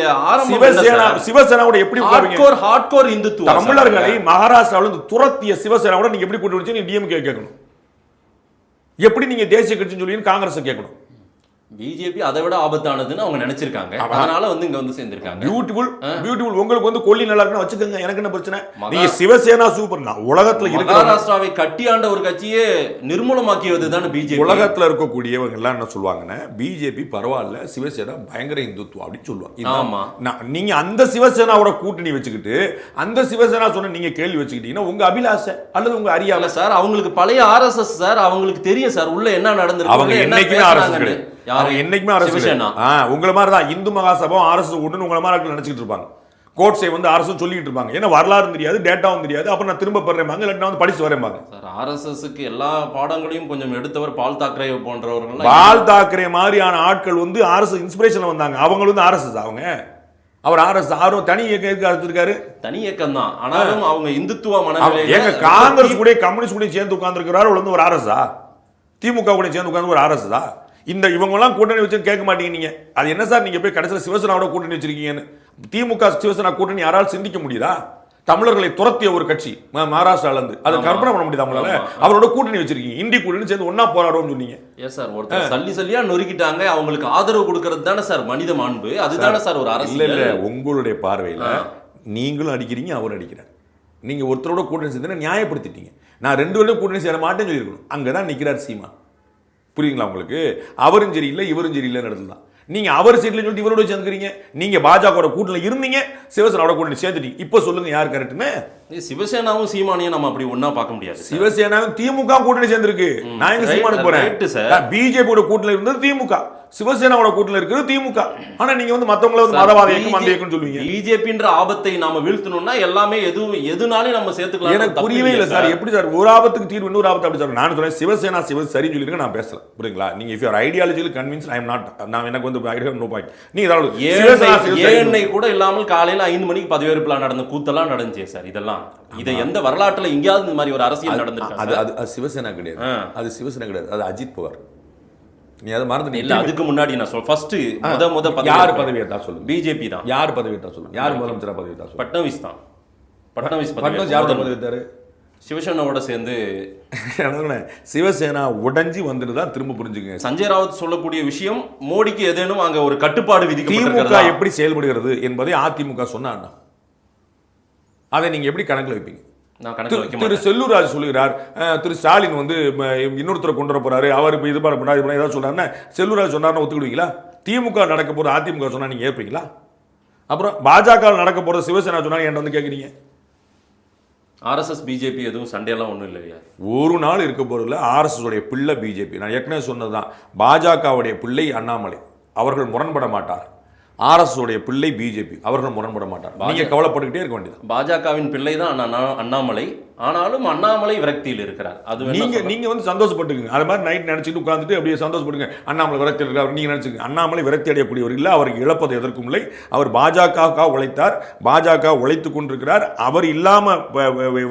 சிவசேனாவோட எப்படி உட்காருவீங்க? ஹார்ட்கோர் இந்துத்துவ தமிழர்களை மகாராஷ்டிராவில துரத்திய சிவசேனாவோட நீங்க எப்படி கூட்டணி வச்சு நீங்க டிஎம்கே கேட்கணும்? எப்படி நீங்க தேசிய கட்சின்னு சொல்லி காங்கிரஸ் கேட்கணும்? பிஜேபி அதை விட ஆபத்தானதுன்னு அவங்க நினைச்சிருக்காங்க. அதனால வந்து இங்க வந்து சேர்ந்திருக்காங்க. பியூட்டிஃபுல். உங்களுக்கு வந்து கொல்லி நல்லா இருக்குன்னு வச்சுக்கோங்க, எனக்கு என்ன பிரச்சனை? நீங்க சிவசேனா சூப்பர்னா உலகத்துல இருக்கிற மகாராஷ்டிராவை கட்டி ஆண்ட ஒரு கட்சியே நிர்மூலமாக்கியது தான் பிஜேபி. உலகத்துல இருக்கக்கூடியவங்க எல்லாம் என்ன சொல்லுவாங்கன்னா பிஜேபி பரவாயில்ல, சிவசேனா பயங்கர இந்துத்துவம் அப்படின்னு சொல்லுவாங்க. ஆமா, நீங்க அந்த சிவசேனாவோட கூட்டணி வச்சுக்கிட்டு அந்த சிவசேனா சொன்ன நீங்க கேள்வி வச்சுக்கிட்டீங்கன்னா உங்க அபிலாஷை அல்லது உங்க அறியாம சார். அவங்களுக்கு பழைய ஆர்எஸ்எஸ் சார், அவங்களுக்கு தெரியும் சார் உள்ள என்ன நடந்திருக்கு. அவங்க என்னைக்குமே ஆர்எஸ்எஸ் கிடையாது. அவங்க என்னைக்குமே ஆர்எஸ்எஸ் உங்களை மாதிரி தான். இந்து மகாசபா ஆர்எஸ்எஸ் கூட்டணி உங்களை மாதிரி நினைச்சிட்டு இருப்பாங்க. கோட்ஸை வந்து அரசு சொல்லிட்டு இருப்பாங்க. ஏன்னா வரலாறு தெரியாது, டேட்டாவும் தெரியாது. அப்ப நான் திரும்ப பெறேன்பாங்க, இல்லைன்னா வந்து படிச்சு வரேன்பாங்க. சார் ஆர்எஸ்எஸ்க்கு எல்லா பாடங்களையும் கொஞ்சம் எடுத்தவர் பால் தாக்கரே போன்றவர்கள். பால் தாக்கரே மாதிரியான ஆட்கள் வந்து ஆர்எஸ்எஸ் இன்ஸ்பிரேஷன்ல வந்தாங்க. அவங்க வந்து ஆர்எஸ்எஸ். அவர் ஆர்எஸ் ஆர்வம் தனி இயக்கம் எதுக்கு ஆரம்பிச்சிருக்காரு? தனி இயக்கம் தான். ஆனாலும் அவங்க இந்துத்துவ மனநிலை. எங்க காங்கிரஸ் கூட கம்யூனிஸ்ட் கூட சேர்ந்து உட்கார்ந்துருக்கிறாரு வந்து ஒரு ஆர்எஸ்ஆ? திமுக கூட சேர்ந்து உட்கார்ந்து ஒரு ஆர்எஸ்ஆ? இந்த இவங்கெல்லாம் கூட்டணி வச்சு கேட்க மாட்டீங்க நீங்க. அது என்ன சார் நீங்க போய் கடைசியில் சிவசேனாவோட கூட்டணி வச்சிருக்கீங்கன்னு? திமுக சிவசேனா கூட்டணி யாராலும் சிந்திக்க முடியுதா? தமிழர்களை துரத்திய ஒரு கட்சி மகாராஷ்டிரால இருந்து அதை கற்பனை பண்ண முடியுது அவங்களால. அவரோட கூட்டணி வச்சிருக்கீங்க, இந்தி கூட்டணி சேர்ந்து ஒன்னா போராடுவோம்னு சொன்னீங்க. ஏன் சார் ஒருத்தர் சல்லியா நொறுக்கிட்டாங்க, அவங்களுக்கு ஆதரவு கொடுக்கறது தானே சார் மனித மாண்பு, அதுதானே சார் ஒரு அரசு. இல்ல உங்களுடைய பார்வையில நீங்களும் அடிக்கிறீங்க, அவரும் அடிக்கிறார். நீங்க ஒருத்தரோட கூட்டணி சேர்ந்து நியாயப்படுத்திட்டீங்க. நான் 2 வருடம் கூட்டணி சேர மாட்டேன்னு சொல்லியிருக்கணும். அங்கதான் நிக்கிறார் சீமான். புரியுங்களா உங்களுக்கு? அவரும் சரியில்லை இவரும் சரியில்லை நடந்தது தான். நீங்க அவர் சீட்ல சொல்லிட்டு இவரோட சேர்ந்துக்கிறீங்க. நீங்க பாஜக கூட்டணியில் இருந்தீங்க, சிவசேனாவோட கூட்டணி சேர்த்துட்டீங்க. இப்ப சொல்லுங்க யார் கரெக்ட்னு? சிவசேனாவும் சீமானையும் நம்ம அப்படி ஒன்னா பார்க்க முடியாது. சிவசேனாவும் திமுக கூட்டணி சேர்ந்திருக்கு. நான் எங்க சீமானுக்கு போறேன்? பிஜேபியோட கூட்டணியில் இருந்தது திமுக, சிவசேனாவோட கூட்டணியில் இருக்கிறது திமுக. ஆனா நீங்க வந்து மத்தவங்கள வந்து மதவாத இயக்கம் அந்த இயக்கம் சொல்லுவீங்க. பிஜேபின்ற ஆபத்தை நாம வீழ்த்தணும்னா எல்லாமே எதுனாலும் நம்ம சேர்த்துக்கலாம். எனக்கு புரியவே இல்லை சார். எப்படி சார் ஒரு ஆபத்துக்கு தீர்வு இன்னொரு ஆபத்து? அப்படி சார் நான் சொல்றேன் சிவசேனா சரி சொல்லிருங்க, நான் பேசல. புரியுங்களா? நீங்க if you are ideologically convinced I am not. நான் எனக்கு வந்து ஐ ஹேவ் நோ பாயிண்ட். நீங்க ஏஎன்ஐ கூட இல்லாமல் காலையில 5 மணிக்கு பதவியேற்பு நடந்த கூத்தெல்லாம் நடந்துச்சு சார். இதெல்லாம் இதை எந்த வரலாற்றுல எங்கேயாவது இந்த மாதிரி ஒரு அரசியல் நடந்திருக்கு? அது சிவசேனா கிடையாது, அது சிவசேனா கிடையாது, அது அஜித் பவார். நீ அதை மறந்து இல்ல. அதுக்கு முன்னாடி நான் சொல்ல ஃபர்ஸ்ட் யார் பதவி ஏற்றா சொல்லுங்க? பிஜேபி தான். யார் பதவி ஏற்றா சொல்லுங்க? யார் முதலமைச்சரா பதவி ஏற்றா சொல்லுங்க? பட்னவிஸ் தான். பட்னவிஸ் யார் பதவி ஏற்றாரு? சிவசேனாவோட சேர்ந்து. சிவசேனா உடைஞ்சி வந்துட்டு தான் திரும்ப புரிஞ்சுங்க. சஞ்சய் ராவத் சொல்லக்கூடிய விஷயம் மோடிக்கு ஏதேனும் அங்க ஒரு கட்டுப்பாடு விதிக்கப்பட்டிருக்கிறது. திமுக எப்படி செயல்படுகிறது என்பதை அதிமுக சொன்னாங்க. அதை நீங்க எப்படி கணக்கில் வைப்பீங்க? திரு செல்லூர்ராஜ் சொல்லுகிறார், திரு ஸ்டாலின் வந்து இன்னொருத்தரை கொண்டு வர போறாரு, அவர் இது பண்ண ஏதாவது சொல்றாருன்னா செல்லூர்ராஜ் சொன்னார்னு ஒத்துக்கிடுவீங்களா? திமுக நடக்க போறது அதிமுக சொன்னா நீங்க ஏற்பீங்களா? அப்புறம் பாஜக நடக்க போறது சிவசேனா சொன்னா என்கிட்ட வந்து கேட்குறீங்க. ஆர்எஸ்எஸ் பிஜேபி எதுவும் சண்டையெல்லாம் ஒன்றும் இல்லையா? ஒரு நாள் இருக்க போறதுல ஆர்எஸ்எஸ் உடைய பிள்ளை பிஜேபி. நான் ஏற்கனவே சொன்னதுதான், பாஜகவுடைய பிள்ளை அண்ணாமலை, அவர்கள் முரண்பட மாட்டார். ஆர்எஸ் உடைய பிள்ளை பிஜேபி, அவர்கள் முரண்பட மாட்டார். நீங்க கவலைப்பட்டுக்கிட்டே இருக்க வேண்டியது. பாஜகவின் பிள்ளை தான் அண்ணாமலை, ஆனாலும் அண்ணாமலை விரக்தியில் இருக்கிறார். அது நீங்க வந்து சந்தோஷப்பட்டுக்குங்க. அது மாதிரி நைட் நினைச்சிட்டு உட்கார்ந்துட்டு அப்படியே சந்தோஷப்படுங்க. அண்ணாமலை விரக்தி இருக்கிறார் நீங்க நினைச்சுங்க. அண்ணாமலை விரக்தி அடையக்கூடியவர் இல்லை, அவருக்கு இழப்பது எதற்கும் இல்லை. அவர் பாஜக உழைத்தார், பாஜக உழைத்துக் கொண்டிருக்கிறார். அவர் இல்லாம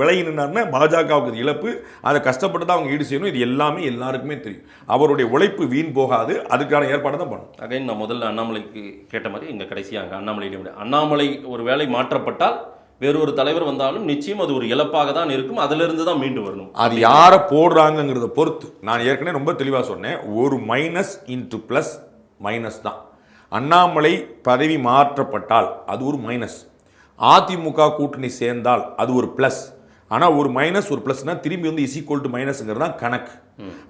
விலகி நின்றார்னா பாஜகவுக்கு இழப்பு. அதை கஷ்டப்பட்டு தான் அவங்க ஈடு செய்யணும். இது எல்லாமே எல்லாருக்குமே தெரியும். அவருடைய உழைப்பு வீண் போகாது, அதுக்கான ஏற்பாடு தான் பண்ணணும். அகைன் நான் முதல்ல அண்ணாமலைக்கு கேட்ட மாதிரி இங்க கடைசியாக அண்ணாமலை ஒரு வேலை மாற்றப்பட்டால் வேறொரு தலைவர் வந்தாலும் நிச்சயம் அது ஒரு இழப்பாக தான் இருக்கும். அதிலிருந்து தான் மீண்டு வரணும். அது யாரை போடுறாங்கிறத பொறுத்து. நான் ஏற்கனவே ரொம்ப தெளிவாக சொன்னேன், ஒரு மைனஸ் இன்டு பிளஸ் மைனஸ் தான். அண்ணாமலை பதவி மாற்றப்பட்டால் அது ஒரு மைனஸ், அதிமுக கூட்டணி சேர்ந்தால் அது ஒரு பிளஸ். ஆனால் ஒரு மைனஸ் ஒரு பிளஸ்னா திரும்பி வந்து இஸ் ஈக்குவல் டு மைனஸ்ங்கிறது தான் கணக்கு.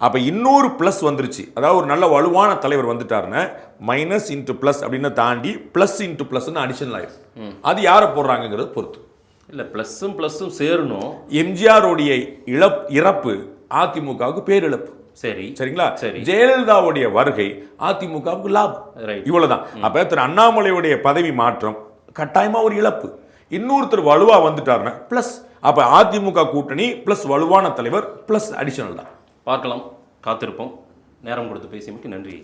அப்போ இன்னொரு பிளஸ் வந்துருச்சு, அதாவது ஒரு நல்ல வலுவான தலைவர் வந்துட்டாருன்னா மைனஸ் இன்ட்டு பிளஸ் அப்படின்னு தாண்டி பிளஸ் இன்ட்டு பிளஸ்ன்னு அடிஷனல் ஆயிடும். அது யாரை போடுறாங்கிறத பொறுத்து. இல்லை பிளஸ்ஸும் சேரணும். எம்ஜிஆருடைய இறப்பு அதிமுகவுக்கு பேரிழப்பு. சரிங்களா? ஜெயலலிதாவுடைய வருகை அதிமுகவுக்கு லாபம். இவ்வளவுதான். அப்ப திரு அண்ணாமலையுடைய பதவி மாற்றம் கட்டாயமா ஒரு இழப்பு. இன்னொருத்தர் வலுவா வந்துட்டாருன்னா பிளஸ். அப்ப அதிமுக கூட்டணி பிளஸ் வலுவான தலைவர் பிளஸ் அடிஷனல் தான். பார்க்கலாம், காத்திருப்போம். நேரம் கொடுத்து பேசியமைக்கு நன்றி.